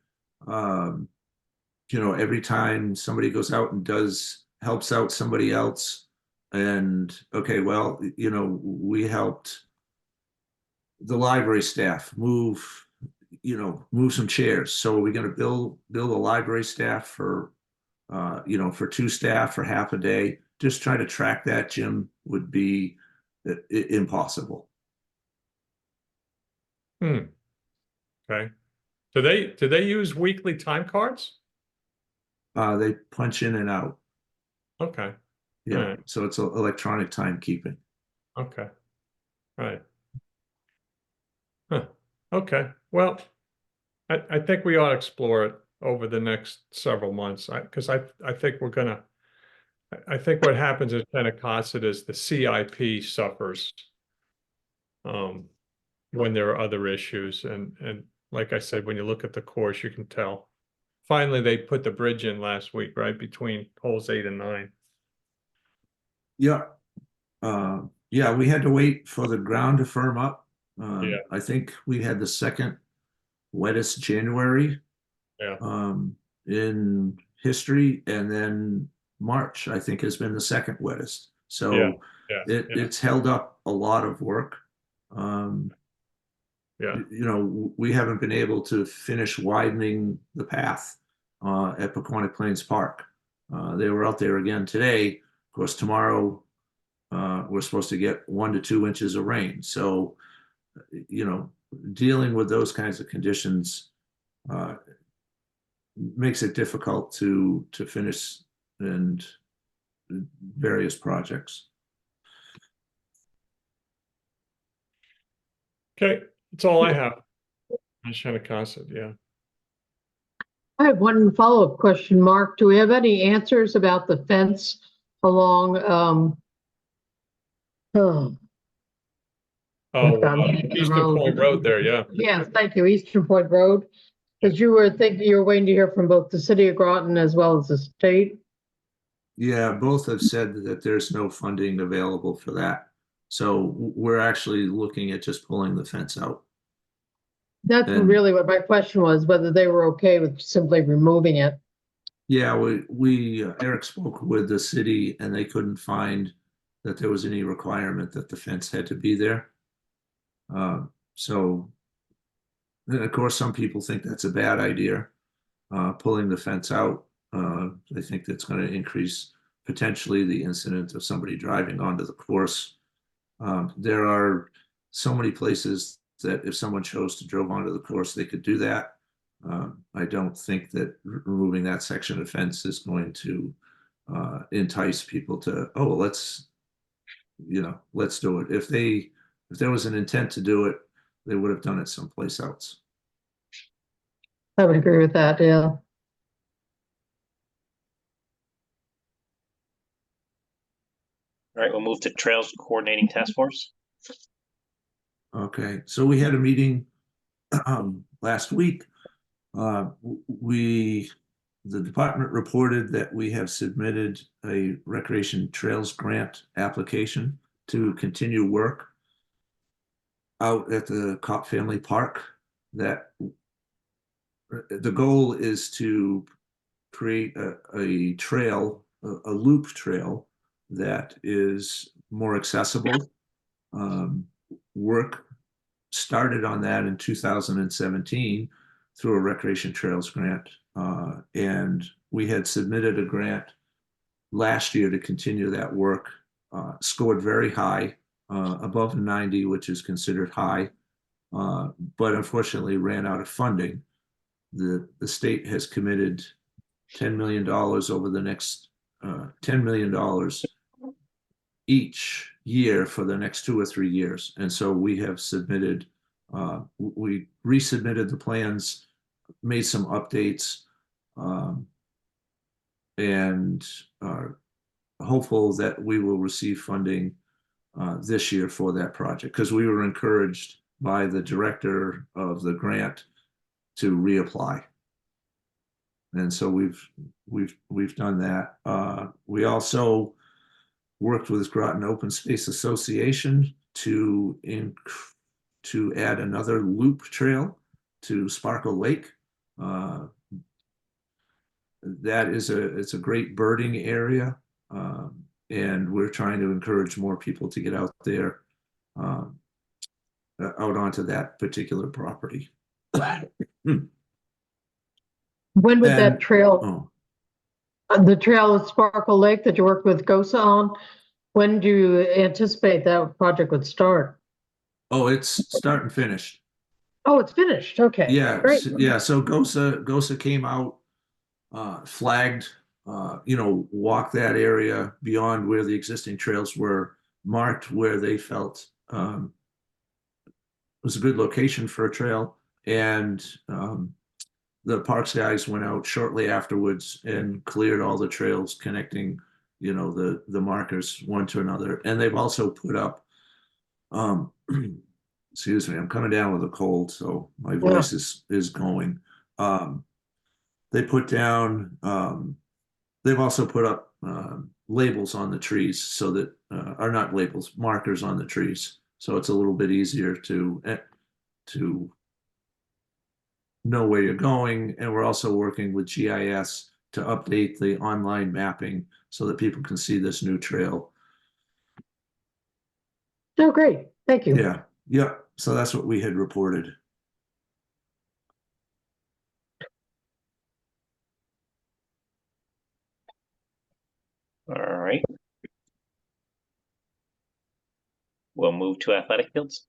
S1: you know, every time somebody goes out and helps out somebody else, and okay, well, you know, we helped the library staff move some chairs. So are we going to bill the library staff for, you know, for 2 staff for half a day? Just try to track that, Jim, would be impossible.
S3: Okay. Do they use weekly time cards?
S1: They punch in and out.
S3: Okay.
S1: Yeah.
S3: Alright.
S1: So it's electronic timekeeping.
S3: Okay. Right. Huh. Okay. Well, I think we ought to explore it over the next several months. Because I think I think what happens at Pentecostet is the CIP suffers when there are other issues. And like I said, when you look at the course, you can tell. Finally, they put the bridge in last week, right, between holes 8 and 9.
S1: Yeah. Yeah, we had to wait for the ground to firm up.
S3: Yeah.
S1: I think we had the second wettest January
S3: Yeah.
S1: in history, and then March, I think, has been the second wettest. So
S3: Yeah. Yeah.
S1: it's held up a lot of work.
S3: Yeah.
S1: You know, we haven't been able to finish widening the path at Paquonic Plains Park. They were out there again today. Of course, tomorrow we're supposed to get 1 to 2 inches of rain. So, you know, dealing with those kinds of conditions makes it difficult to finish and various projects.
S3: Okay. That's all I have. On Shennecosta, yeah.
S4: I have one follow-up question, Mark. Do we have any answers about the fence along,
S3: Oh, Eastern Point Road there, yeah.
S4: yes, thank you, Eastern Point Road? Because you were waiting to hear from both the city of Groton as well as the state.
S1: Yeah, both have said that there's no funding available for that. So we're actually looking at just pulling the fence out.
S4: That's
S1: And-
S4: really what my question was, whether they were okay with simply removing it.
S1: Yeah, Eric spoke with the city and they couldn't find that there was any requirement that the fence had to be there. So, and of course, some people think that's a bad idea, pulling the fence out. I think that's going to increase potentially the incidence of somebody driving onto the course. There are so many places that if someone chose to drive onto the course, they could do that. I don't think that removing that section of fence is going to entice people to, oh, well, let's do it. If there was an intent to do it, they would have done it someplace else.
S4: I would agree with that, yeah.
S2: All right, we'll move to Trails Coordinating Task Force.
S1: Okay, so we had a meeting last week. We the department reported that we have submitted a recreation trails grant application to continue work out at the Kopp Family Park. That the goal is to create a trail, a loop trail that is more accessible. Work started on that in 2017 through a recreation trails grant. And we had submitted a grant last year to continue that work, scored very high, above 90, which is considered high, but unfortunately ran out of funding. The state has committed $10 million over the next $10 million each year for the next 2 or 3 years. And so we have submitted, we resubmitted the plans, made some updates, and are hopeful that we will receive funding this year for that project, because we were encouraged by the director of the grant to reapply. And so we've done that. We also worked with Groton Open Space Association to add another loop trail to Sparkle Lake. That is it's a great birding area, and we're trying to encourage more people to get out there, out onto that particular property.
S4: When would that
S1: And-
S4: trail,
S1: Oh,
S4: the trail at Sparkle Lake that you worked with GOSA on, when do you anticipate that project would start?
S1: oh, it's start and finished.
S4: Oh, it's finished. Okay.
S1: Yeah,
S4: Great.
S1: yeah. So GOSA came out, flagged, walked that area beyond where the existing trails were, marked where they felt was a good location for a trail, and the parks guys went out shortly afterwards and cleared all the trails connecting, the markers one to another. And they've also put up, excuse me, I'm coming down with a cold, so my voice is going. They put down, they've also put up labels on the trees, so that are not labels, markers on the trees. So it's a little bit easier to know where you're going. And we're also working with GIS to update the online mapping so that people can see this new trail.
S4: Oh, great. Thank you.
S1: Yeah, yeah. So that's what we had reported.
S2: All right. We'll move to athletic fields.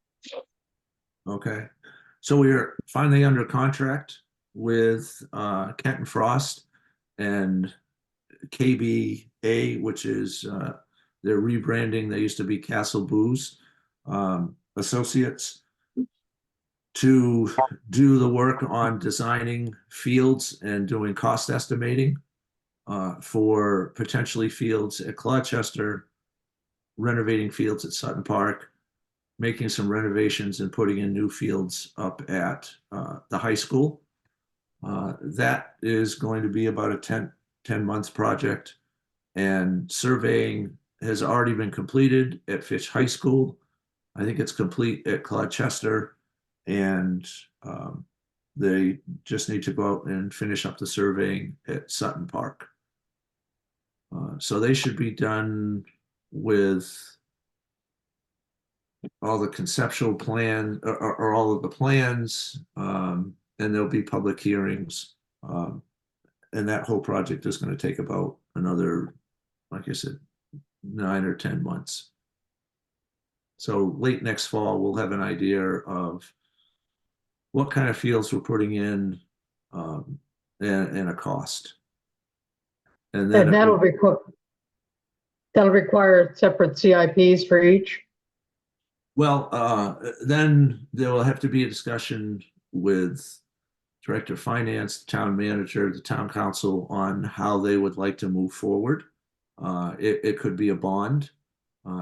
S1: Okay. So we are finally under contract with Kenton Frost and KBA, which is they're rebranding. They used to be Castle Booze Associates, to do the work on designing fields and doing cost estimating for potentially fields at Gloucester, renovating fields at Sutton Park, making some renovations and putting in new fields up at the high school. That is going to be about a 10-month project, and surveying has already been completed at Fitch High School. I think it's complete at Gloucester, and they just need to go out and finish up the surveying at Sutton Park. So they should be done with all the conceptual plan or all of the plans, and there'll be public hearings. And that whole project is going to take about another, like I said, 9 or 10 months. So late next fall, we'll have an idea of what kind of fields we're putting in, and a cost. And then
S4: And that'll require separate CIPs for each.
S1: well, then there will have to be a discussion with Director of Finance, the town manager, the town council on how they would like to move forward. It could be a bond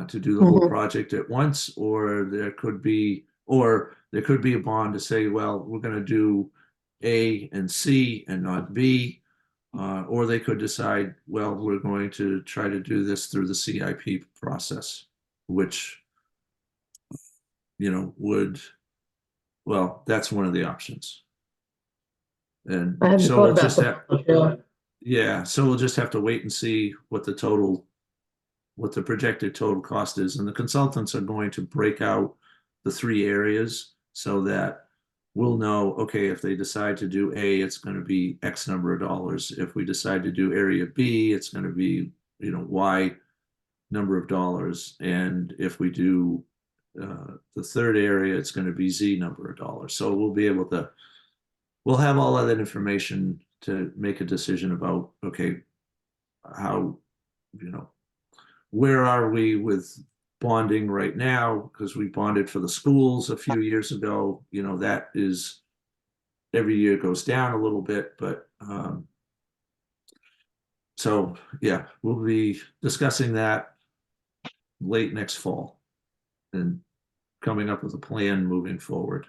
S1: to do the whole project at once, or there could be a bond to say, well, we're going to do A and C and not B. Or they could decide, well, we're going to try to do this through the CIP process, which, well, that's one of the options. And
S4: I hadn't
S1: so
S4: thought
S1: we'll
S4: about
S1: just
S4: the
S1: have,
S4: budget, really.
S1: yeah, so we'll just have to wait and see what the projected total cost is. And the consultants are going to break out the 3 areas so that we'll know, okay, if they decide to do A, it's going to be X number of dollars. If we decide to do area B, it's going to be, Y number of dollars. And if we do the 3rd area, it's going to be Z number of dollars. So we'll have all of that information to make a decision about, okay, how, where are we with bonding right now? Because we bonded for the schools a few years ago. That is every year goes down a little bit, but so yeah, we'll be discussing that late next fall and coming up with a plan moving forward.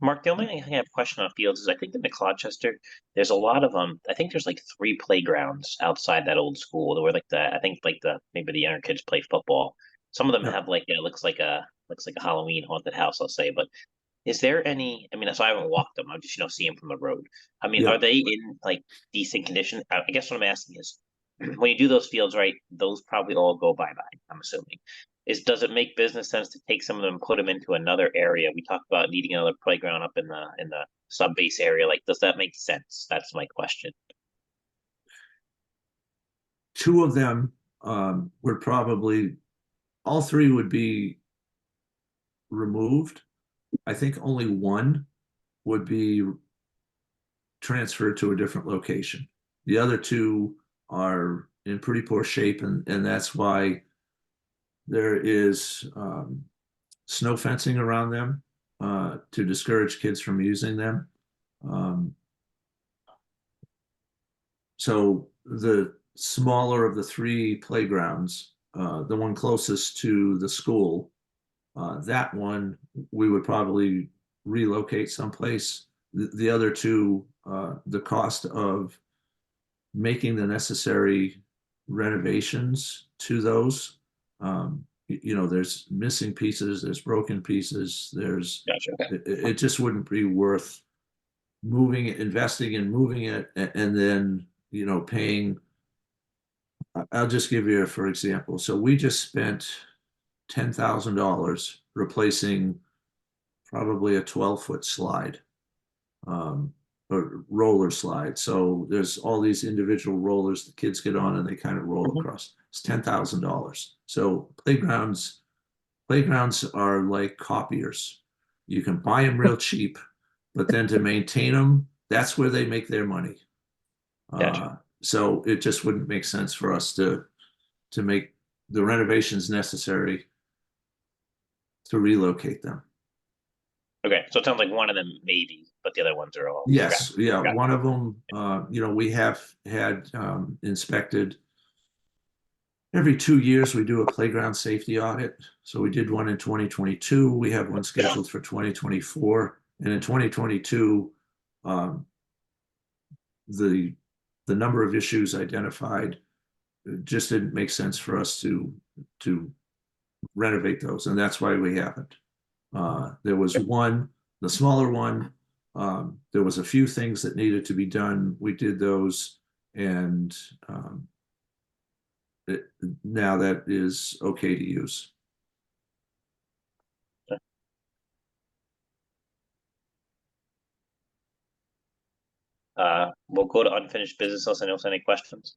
S2: Mark, the only thing I have a question on fields is I think in McClochester, there's a lot of I think there's like 3 playgrounds outside that old school where I think maybe the younger kids play football. Some of them
S1: Yeah.
S2: have like looks like a Halloween haunted house, I'll say. But is there any? I mean, so I haven't walked them. I just see them from the road. I mean,
S1: Yeah.
S2: are they in like decent condition? I guess what I'm asking is, when you do those fields, right? Those probably all go bye-bye, I'm assuming. Does it make business sense to take some of them and put them into another area? We talked about needing another playground up in the sub base area. Like, does that make sense? That's my question.
S1: 2 of them would probably, all 3 would be removed. I think only 1 would be transferred to a different location. The other 2 are in pretty poor shape, and that's why there is snow fencing around them to discourage kids from using them. So the smaller of the 3 playgrounds, the one closest to the school, that one we would probably relocate someplace. The other 2, the cost of making the necessary renovations to those, there's missing pieces, there's broken pieces,
S2: Gotcha.
S1: it just wouldn't be worth investing in moving it, and then paying. I'll just give you for example. So we just spent $10,000 replacing probably a 12-foot slide, or roller slide. So there's all these individual rollers the kids get on and they kind of roll across. It's $10,000. So playgrounds are like copiers. You can buy them real cheap, but then to maintain them, that's where they make their money.
S2: Gotcha.
S1: So it just wouldn't make sense for us to make the renovations necessary to relocate them.
S2: Okay, so it sounds like one of them maybe, but the other ones are all.
S1: Yes,
S2: Okay.
S1: yeah,
S2: Got it.
S1: one of them, we have had inspected. Every 2 years, we do a playground safety audit. So we did one in 2022. We have one scheduled for 2024. And in 2022, the number of issues identified just didn't make sense for us to renovate those. And that's why we haven't. There was one, the smaller one, there was a few things that needed to be done. We did those, and now that is okay to use.
S2: We'll go to unfinished business unless anyone has any questions.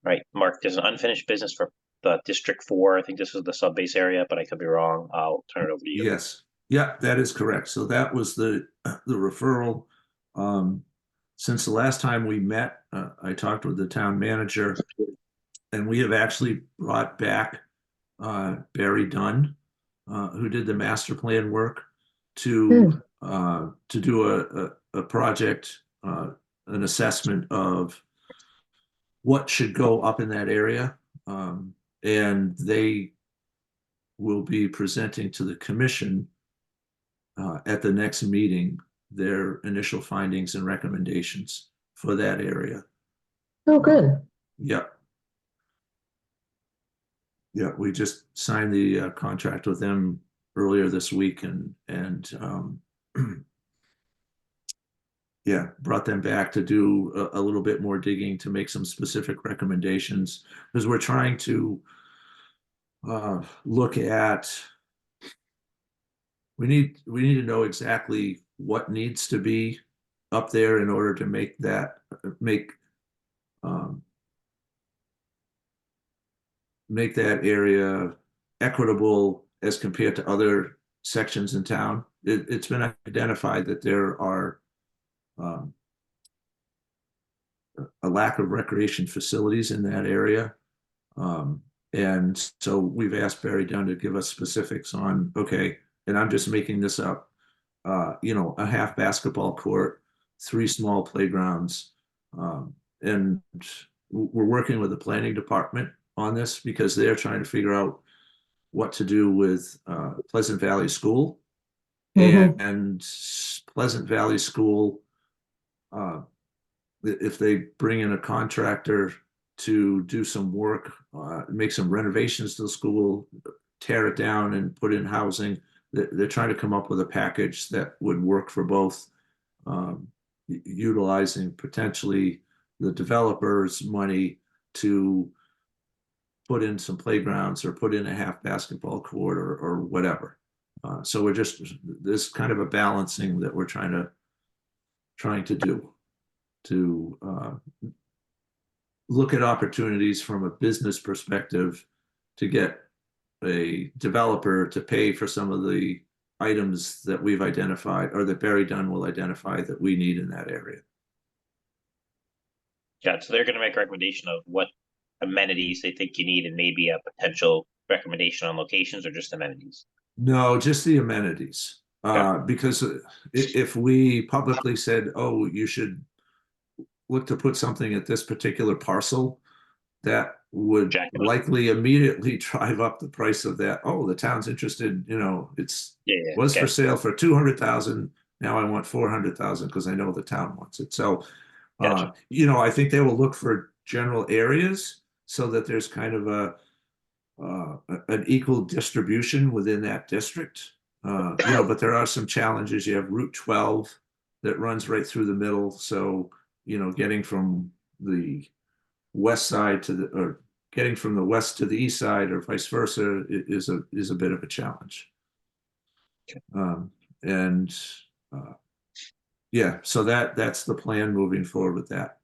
S2: Right, Mark, there's an unfinished business for the District 4. I think this was the sub-base area, but I could be wrong. I'll turn it over to you.
S1: Yes, yeah, that is correct. So that was the referral. Since the last time we met, I talked with the town manager, and we have actually brought back Barry Dunn, who did the master plan work, to do a project, an assessment of what should go up in that area. And they will be presenting to the commission at the next meeting their initial findings and recommendations for that area.
S4: Oh, good.
S1: Yep. Yeah, we just signed the contract with them earlier this week and yeah, brought them back to do a little bit more digging to make some specific recommendations because we're trying to look at. We need to know exactly what needs to be up there in order to make that make that area equitable as compared to other sections in town. It's been identified that there are a lack of recreation facilities in that area. And so we've asked Barry Dunn to give us specifics on, okay, and I'm just making this up, a half basketball court, 3 small playgrounds. And we're working with the planning department on this because they're trying to figure out what to do with Pleasant Valley School. And Pleasant Valley School, if they bring in a contractor to do some work, make some renovations to the school, tear it down and put in housing, they're trying to come up with a package that would work for both, utilizing potentially the developer's money to put in some playgrounds or put in a half basketball court or whatever. So we're just, this kind of a balancing that we're trying to do to look at opportunities from a business perspective to get a developer to pay for some of the items that we've identified or that Barry Dunn will identify that we need in that area.
S2: Yeah, so they're going to make a recommendation of what amenities they think you need and maybe a potential recommendation on locations or just amenities.
S1: No, just the amenities. Because if we publicly said, oh, you should look to put something at this particular parcel, that would likely immediately drive up the price of that. Oh, the town's interested, it's was for sale for 200,000. Now I want 400,000 because I know the town wants it. So, I think they will look for general areas so that there's kind of an equal distribution within that district. But there are some challenges. You have Route 12 that runs right through the middle. So, getting from the west side or getting from the west to the east side or vice versa is a bit of a challenge. So that's the plan moving forward with that.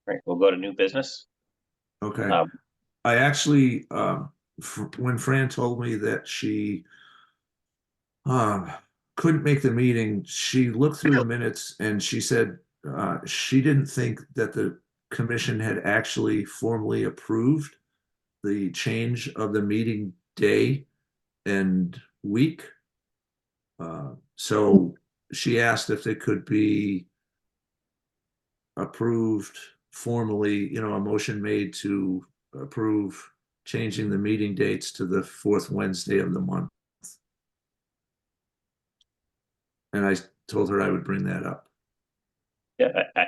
S2: Right, we'll go to new business.
S1: Okay. I actually, when Fran told me that she couldn't make the meeting, she looked through the minutes and she said she didn't think that the commission had actually formally approved the change of the meeting day and week. So she asked if it could be approved formally, a motion made to approve changing the meeting dates to the 4th Wednesday of the month. And I told her I would bring that up.
S2: Yeah, I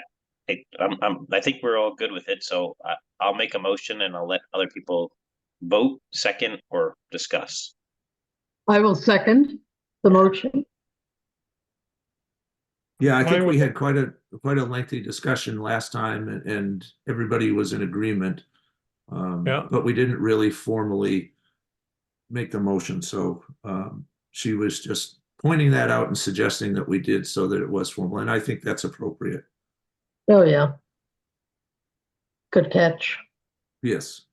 S2: think we're all good with it. So I'll make a motion and I'll let other people vote, second, or discuss.
S4: I will second the motion.
S1: Yeah, I think we had quite a lengthy discussion last time, and everybody was in agreement. But we didn't really formally make the motion. So she was just pointing that out and suggesting that we did so that it was formal. And I think that's appropriate.
S4: Oh, yeah. Good catch.
S1: Yes.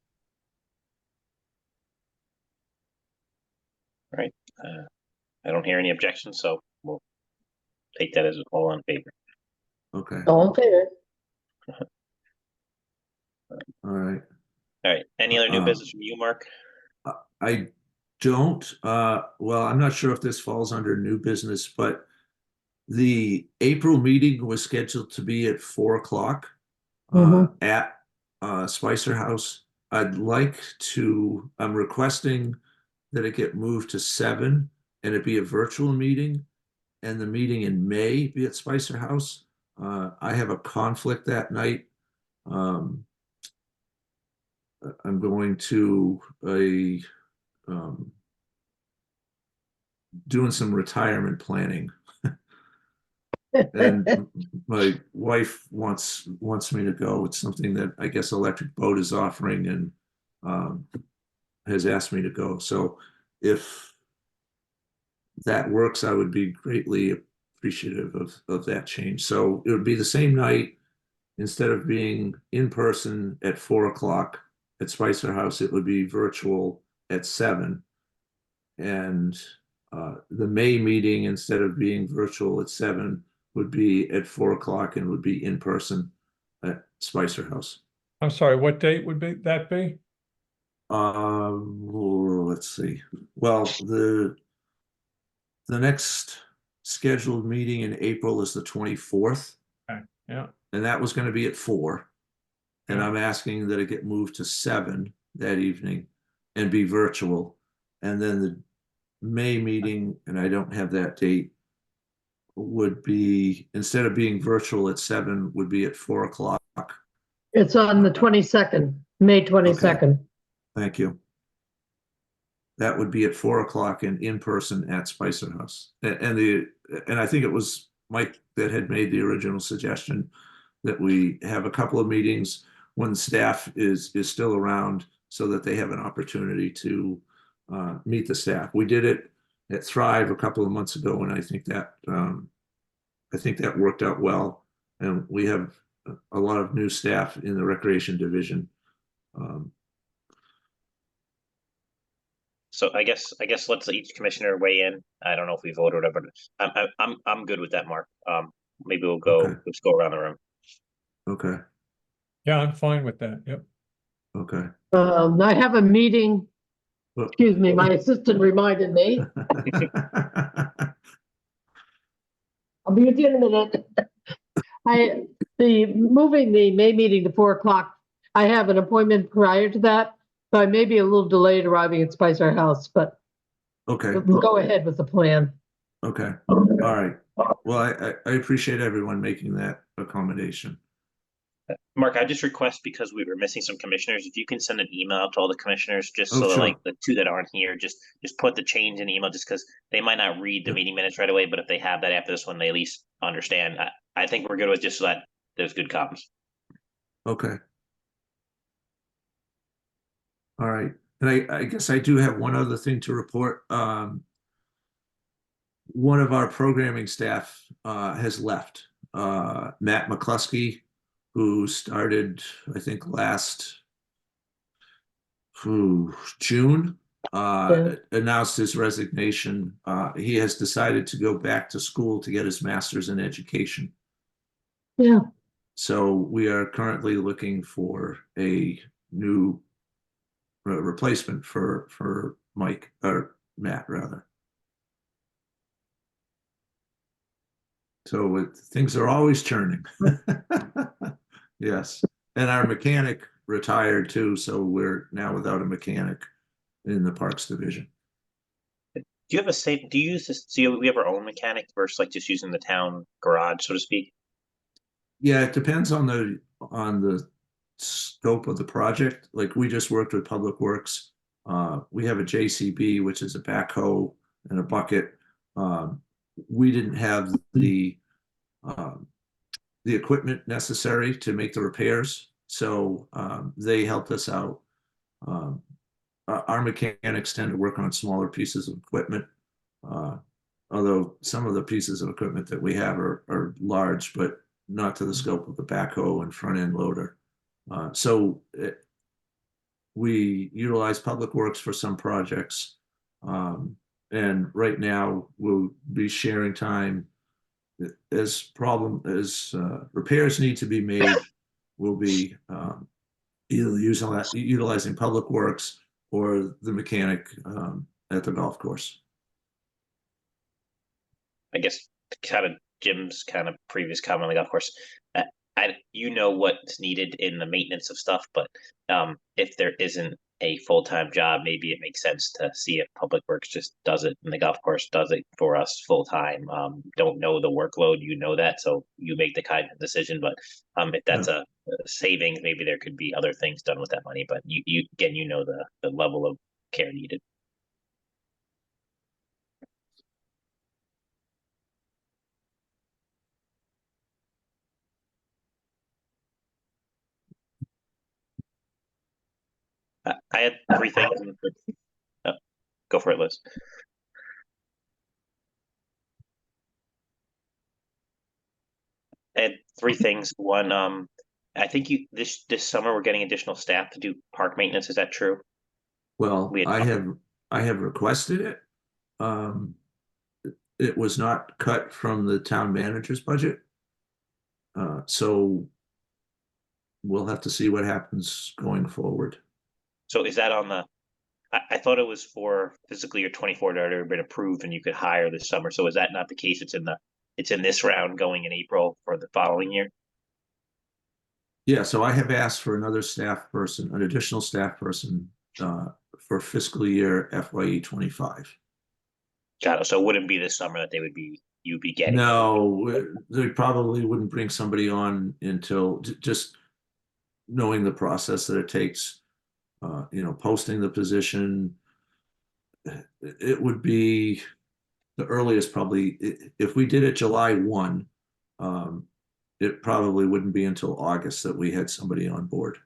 S2: All right. I don't hear any objections, so we'll take that as all in favor.
S1: Okay.
S4: All in favor.
S1: All right.
S2: All right. Any other new business from you, Mark?
S1: I don't. Well, I'm not sure if this falls under new business, but the April meeting was scheduled to be at 4 o'clock at Spicer House. I'm requesting that it get moved to 7 and it be a virtual meeting, and the meeting in May be at Spicer House. I have a conflict that night. I'm going to doing some retirement planning. And my wife wants me to go. It's something that I guess Electric Boat is offering, and has asked me to go. So if that works, I would be greatly appreciative of that change. So it would be the same night. Instead of being in person at 4 o'clock at Spicer House, it would be virtual at 7. And the May meeting, instead of being virtual at 7, would be at 4 o'clock and would be in person at Spicer House.
S3: I'm sorry, what date would that be?
S1: Let's see. Well, the next scheduled meeting in April is the 24th,
S3: Okay, yeah,
S1: and that was going to be at 4. And
S3: Yeah.
S1: I'm asking that it get moved to 7 that evening and be virtual. And then the May meeting, and I don't have that date, would be, instead of being virtual at 7, would be at 4 o'clock.
S4: It's on the 22nd, May 22nd.
S1: Thank you. That would be at 4 o'clock and in person at Spicer House. And I think it was Mike that had made the original suggestion that we have a couple of meetings when staff is still around, so that they have an opportunity to meet the staff. We did it at Thrive a couple of months ago, and I think that worked out well. And we have a lot of new staff in the recreation division.
S2: So I guess let's each commissioner weigh in. I don't know if we vote or whatever, but I'm good with that, Mark. Maybe we'll go,
S1: Okay.
S2: let's go around the room.
S1: Okay.
S3: yeah, I'm fine with that, yep.
S1: Okay.
S4: I have a meeting,
S1: Well-
S4: excuse me, my assistant reminded me. I'll be with you in a minute. Moving the May meeting to 4 o'clock, I have an appointment prior to that, so I may be a little delayed arriving at Spicer House, but
S1: Okay.
S4: we'll go ahead with the plan.
S1: Okay. All right. Well, I appreciate everyone making that accommodation.
S2: Mark, I just request, because we were missing some commissioners, if you can send an email out to all the commissioners, just
S1: Oh,
S2: so that,
S1: sure.
S2: like, the 2 that aren't here, just put the change in email, just because they might not read the
S1: Yep.
S2: meeting minutes right away, but if they have that after this one, they at least understand. I think we're good with just so that there's good comms.
S1: Okay. All right. And I guess I do have one other thing to report. One of our programming staff has left. Matt McCluskey, who started, I think, last June, announced his resignation. He has decided to go back to school to get his master's in education.
S4: Yeah,
S1: So we are currently looking for a new replacement for Mike, or Matt rather. So things are always churning. Yes. And our mechanic retired too, so we're now without a mechanic in the Parks Division.
S2: Do you have do you use this, so we have our own mechanic versus like just using the town garage, so to speak?
S1: Yeah, it depends on the scope of the project. Like, we just worked with Public Works. We have a JCB, which is a backhoe and a bucket. We didn't have the equipment necessary to make the repairs, so they helped us out. Our mechanics tend to work on smaller pieces of equipment, although some of the pieces of equipment that we have are large, but not to the scope of the backhoe and front end loader. We utilize Public Works for some projects. And right now we'll be sharing time as repairs need to be made. We'll be either utilizing Public Works or the mechanic at the golf course.
S2: I guess kind of Jim's kind of previous comment on the golf course. you know what's needed in the maintenance of stuff, but if there isn't a full-time job, maybe it makes sense to see if Public Works just does it and the golf course does it for us full-time. Don't know the workload, you know that, so you make the kind of decision, but if that's a savings, maybe there could be other things done with that money, but you again, you know the level of care needed. I had three things. Oh, go for it, Liz. I had three things. One, I think this summer we're getting additional staff to do park maintenance. Is that true?
S1: Well,
S2: We had
S1: I have requested it. It was not cut from the town manager's budget. So we'll have to see what happens going forward.
S2: So is that on the? I thought it was for fiscal year 24 that had already been approved and you could hire this summer. So is that not the case? It's in this round going in April for the following year.
S1: Yeah, so I have asked for another staff person, an additional staff person for fiscal year FYE 25.
S2: Got it. So it wouldn't be this summer that you'd be getting.
S1: No, they probably wouldn't bring somebody on until just knowing the process that it takes, posting the position. It would be the earliest probably, if we did it July 1, it probably wouldn't be until August that we had somebody on board.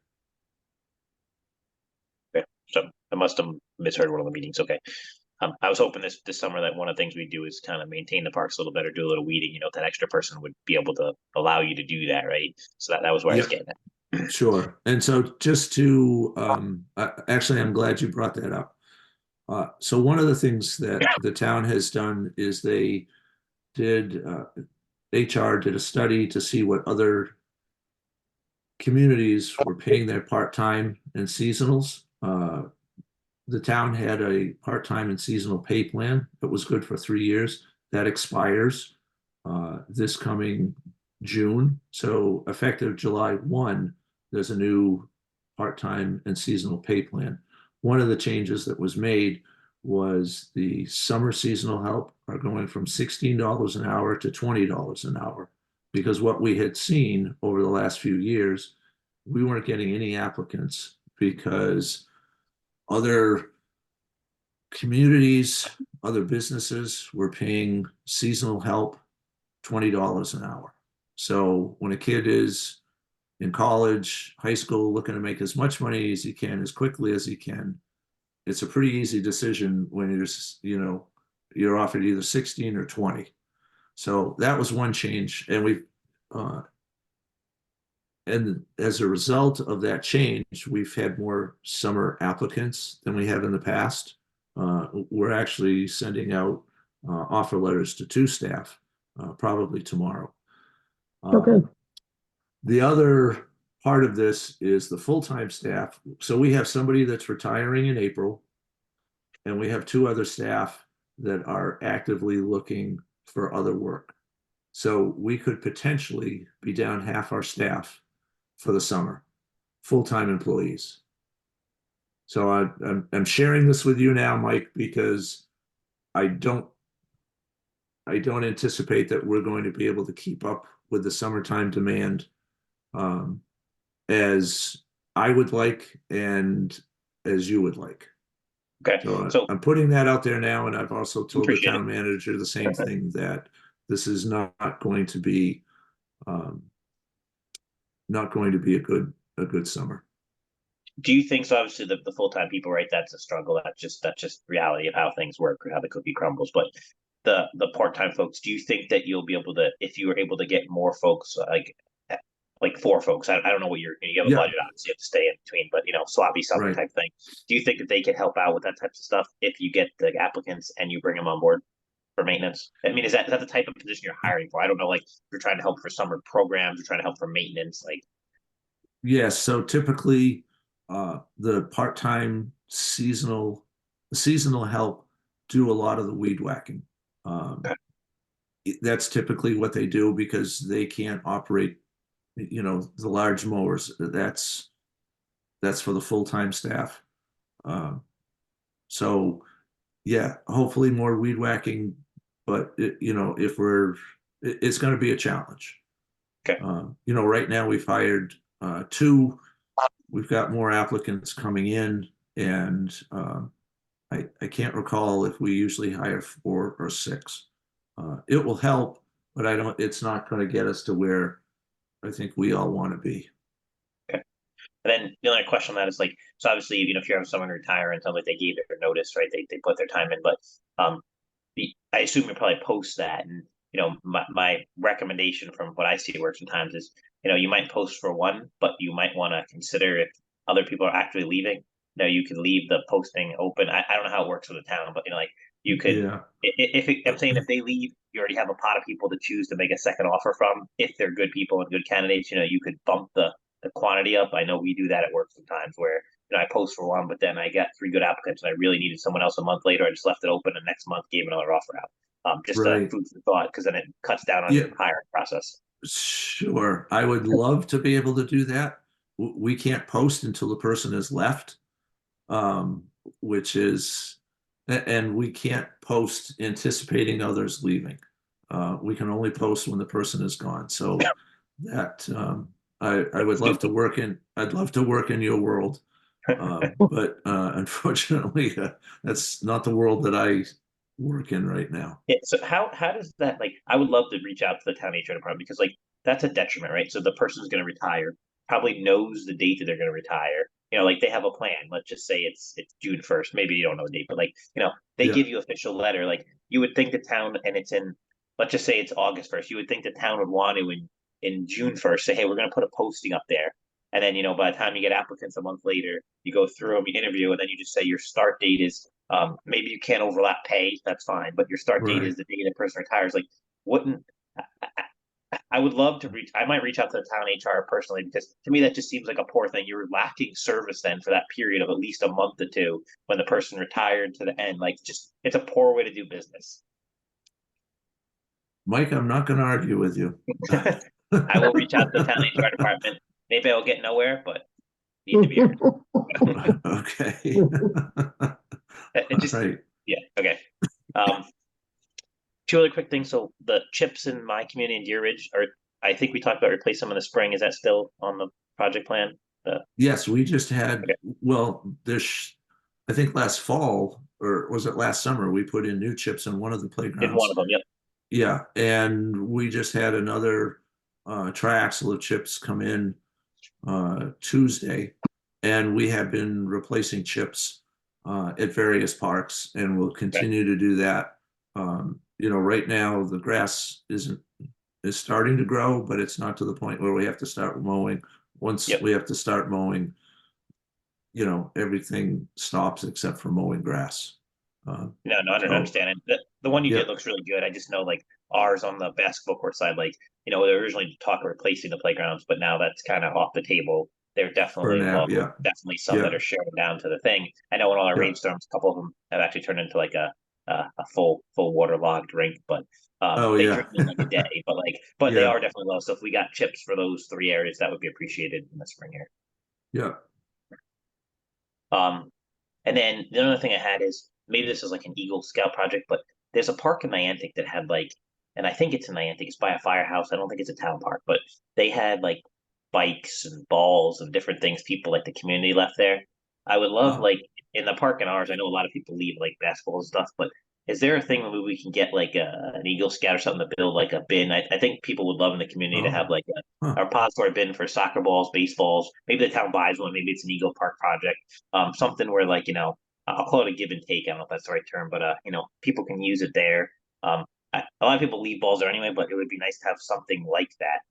S2: Okay. So I must have misheard one of the meetings. Okay. I was hoping this summer that one of the things we do is kind of maintain the parks a little better, do a little weeding, that extra person would be able to allow you to do that, right? So that was where I was getting at.
S1: Sure. And so just to, actually, I'm glad you brought that up. So one of the things that the town has done is they did, HR did a study to see what other communities were paying their part-time and seasonals. The town had a part-time and seasonal pay plan that was good for 3 years. That expires this coming June. So effective July 1, there's a new part-time and seasonal pay plan. One of the changes that was made was the summer seasonal help are going from $16 an hour to $20 an hour, because what we had seen over the last few years, we weren't getting any applicants because other communities, other businesses were paying seasonal help $20 an hour. So when a kid is in college, high school, looking to make as much money as he can, as quickly as he can, it's a pretty easy decision when you're offered either 16 or 20. So that was one change. And and as a result of that change, we've had more summer applicants than we have in the past. We're actually sending out offer letters to 2 staff probably tomorrow.
S4: Okay.
S1: The other part of this is the full-time staff. So we have somebody that's retiring in April, and we have 2 other staff that are actively looking for other work. So we could potentially be down half our staff for the summer, full-time employees. So I'm sharing this with you now, Mike, because I don't anticipate that we're going to be able to keep up with the summertime demand as I would like and as you would like.
S2: Okay.
S1: So I'm putting that out there now, and I've also told the
S2: Appreciate
S1: town manager the same thing, that this is not going to be a good summer.
S2: Do you think so? Obviously, the full-time people, right? That's a struggle. That's just reality of how things work, or how the cookie crumbles. But the part-time folks, do you think that you'll be able to, if you were able to get more folks, like 4 folks? I don't know what you have a budget, obviously you have to stay in between, but sloppy summer
S1: Right.
S2: type thing. Do you think that they can help out with that type of stuff if you get the applicants and you bring them on board for maintenance? I mean, is that the type of position you're hiring for? I don't know, like you're trying to help for summer programs, you're trying to help for maintenance, like.
S1: Yes, so typically the part-time seasonal help do a lot of the weed whacking. That's typically what they do because they can't operate, you know, the large mowers, that's for the full-time staff. So yeah, hopefully more weed whacking, but you know, it's going to be a challenge.
S2: Okay.
S1: You know, right now we've hired two. We've got more applicants coming in, and I can't recall if we usually hire 4 or 6. It will help, but it's not going to get us to where I think we all want to be.
S2: And then the other question on that is like, so obviously, you know, if you have someone retire and tell like they gave their notice, right? They put their time in, but I assume you probably post that. And you know, my recommendation from what I see work sometimes is, you know, you might post for one, but you might want to consider if other people are actually leaving. You know, you can leave the posting open. I don't know how it works with the town, but you know, like you could.
S1: Yeah.
S2: I'm saying if they leave, you already have a pot of people to choose to make a second offer from. If they're good people and good candidates, you know, you could bump the quantity up. I know we do that at work sometimes where, you know, I post for one, but then I got 3 good applicants and I really needed someone else a month later. I just left it open and next month gave another offer out. Just
S1: Right.
S2: food for thought, because then it cuts down on
S1: Yeah.
S2: your hiring process.
S1: Sure. I would love to be able to do that. We can't post until the person has left, which is, and we can't post anticipating others leaving. We can only post when the person is gone. So that I would love to work in. I'd love to work in your world, but unfortunately, that's not the world that I work in right now.
S2: Yeah, so how does that, like, I would love to reach out to the town HR department because like that's a detriment, right? So the person's going to retire, probably knows the date that they're going to retire. You know, like they have a plan. Let's just say it's June 1st. Maybe you don't know the date, but like, you know, they
S1: Yeah.
S2: give you official letter. Like you would think the town, and it's in, let's just say it's August 1st. You would think the town would want to in June 1st say, hey, we're going to put a posting up there. And then, you know, by the time you get applicants a month later, you go through them, you interview, and then you just say your start date is maybe you can't overlap pay, that's fine, but your start date is
S1: Right.
S2: the day the person retires. Like, wouldn't I would love to reach? I might reach out to the town HR personally because to me that just seems like a poor thing. You're lacking service then for that period of at least a month or two when the person retired to the end. Like, just it's a poor way to do business.
S1: Mike, I'm not going to argue with you.
S2: I will reach out to the town HR department. Maybe I'll get nowhere, but need to be.
S1: Okay.
S2: It just
S1: Right.
S2: yeah okay. Um, 2 other quick things. So the chips in my community in Deer Ridge are, I think we talked about replace them in the spring. Is that still on the project plan?
S1: Yes, we just had,
S2: Okay.
S1: well, I think last fall, or was it last summer, we put in new chips in one of the
S2: In one
S1: playgrounds.
S2: of them, yep.
S1: Yeah, and we just had another triaxle of chips come in Tuesday, and we have been replacing chips at various parks, and we'll continue to do that. You know, right now the grass is starting to grow, but it's not to the point where we have to start mowing. Once
S2: Yep.
S1: we have to start mowing, you know, everything stops except for mowing grass.
S2: No, I don't
S1: So
S2: understand it. The one you
S1: yeah,
S2: did looks really good. I just know like ours on the basketball court side, like, you know, they originally talked of replacing the playgrounds, but now that's kind of off the table. They're
S1: for
S2: definitely
S1: now,
S2: low,
S1: yeah,
S2: definitely some
S1: yeah,
S2: that are sharing down to the thing. I know in all our
S1: yeah.
S2: rainstorms, a couple of them have actually turned into like a full waterlogged rink, but
S1: Oh
S2: they
S1: yeah,
S2: drain in like a day. But they
S1: yeah,
S2: are definitely low. So if we got chips for those 3 areas, that would be appreciated in the spring here.
S1: yeah.
S2: Um, and then the other thing I had is maybe this is like an Eagle Scout project, but there's a park in Niantic that had like, and I think it's in Niantic, it's by a firehouse. I don't think it's a town park, but they had like bikes and balls and different things people like the community left there. I would love
S1: Oh,
S2: like in the park in ours, I know a lot of people leave like basketball and stuff, but is there a thing where we can get like an Eagle Scout or something to build like a bin? I think people would love in the community to have
S1: oh,
S2: like
S1: huh.
S2: a repository bin for soccer balls, baseballs. Maybe the town buys one. Maybe it's an Eagle Park project. Something where like, you know, I'll call it a give and take. I don't know if that's the right term, but you know, people can use it there. A lot of people leave balls there anyway, but it would be nice to have something like that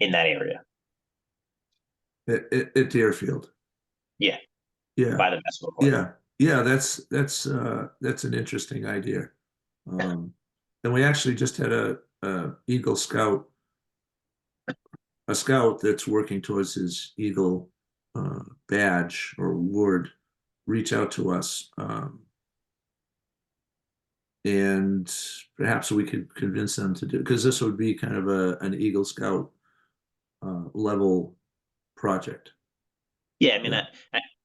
S2: in that area.
S1: At Deerfield.
S2: Yeah,
S1: Yeah,
S2: by the basketball court.
S1: yeah, yeah. That's an interesting idea. And we actually just had a Eagle Scout, a scout that's working towards his Eagle badge or award, reach out to us. And perhaps we could convince them to do, because this would be kind of an Eagle Scout level project.
S2: Yeah, I mean,
S1: Yeah.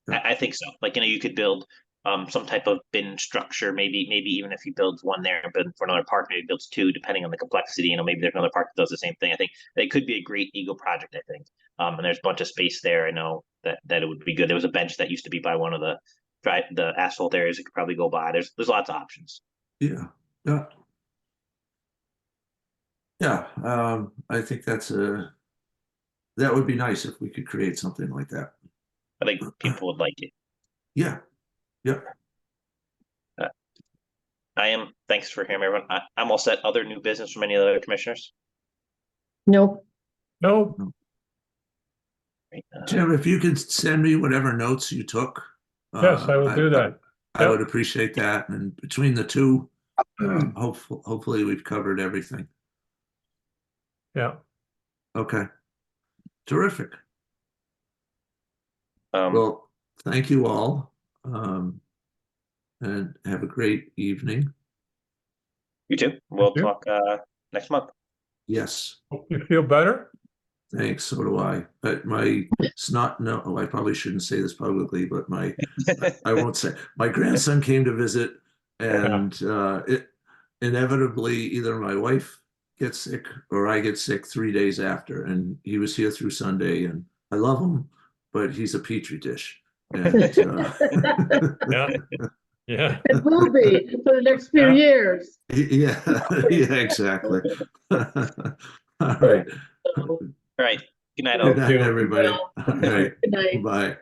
S2: I think so. Like, you could build some type of bin structure, maybe even if he builds one there and build for another park, maybe builds two, depending on the complexity. Maybe there's another park that does the same thing. I think it could be a great Eagle project, I think. And there's a bunch of space there. I know that it would be good. There was a bench that used to be by one of the asphalt areas. It could probably go by. There's lots of options.
S1: Yeah, yeah. Yeah, I think that would be nice if we could create something like that.
S2: I think people would like it.
S1: Yeah, yeah.
S2: Thanks for hearing me, everyone. I'm all set. Other new business from any of the other commissioners?
S4: Nope.
S3: No,
S2: Right,
S1: Jim, if you could send me whatever notes you took.
S3: yes, I will do that.
S1: I would appreciate that. And between the two, hopefully we've covered everything.
S3: Yeah,
S1: Okay. Terrific.
S2: Um,
S1: Well, thank you all. And have a great evening.
S2: you too. We'll
S3: you.
S2: talk next month.
S1: Yes,
S3: Hope you feel better.
S1: thanks. So do I. But my snot, no, I probably shouldn't say this publicly, but I won't say. My grandson came to visit, and it inevitably either my wife gets sick or I get sick 3 days after. And he was here through Sunday, and I love him, but he's a petri dish. And
S3: Yeah, yeah.
S4: It will be for the next few
S3: Yeah.
S4: years.
S1: yeah, yeah, exactly. All right.
S2: All right. Good night, all.
S1: Good night, everybody. All right.
S4: Good night.
S1: Bye.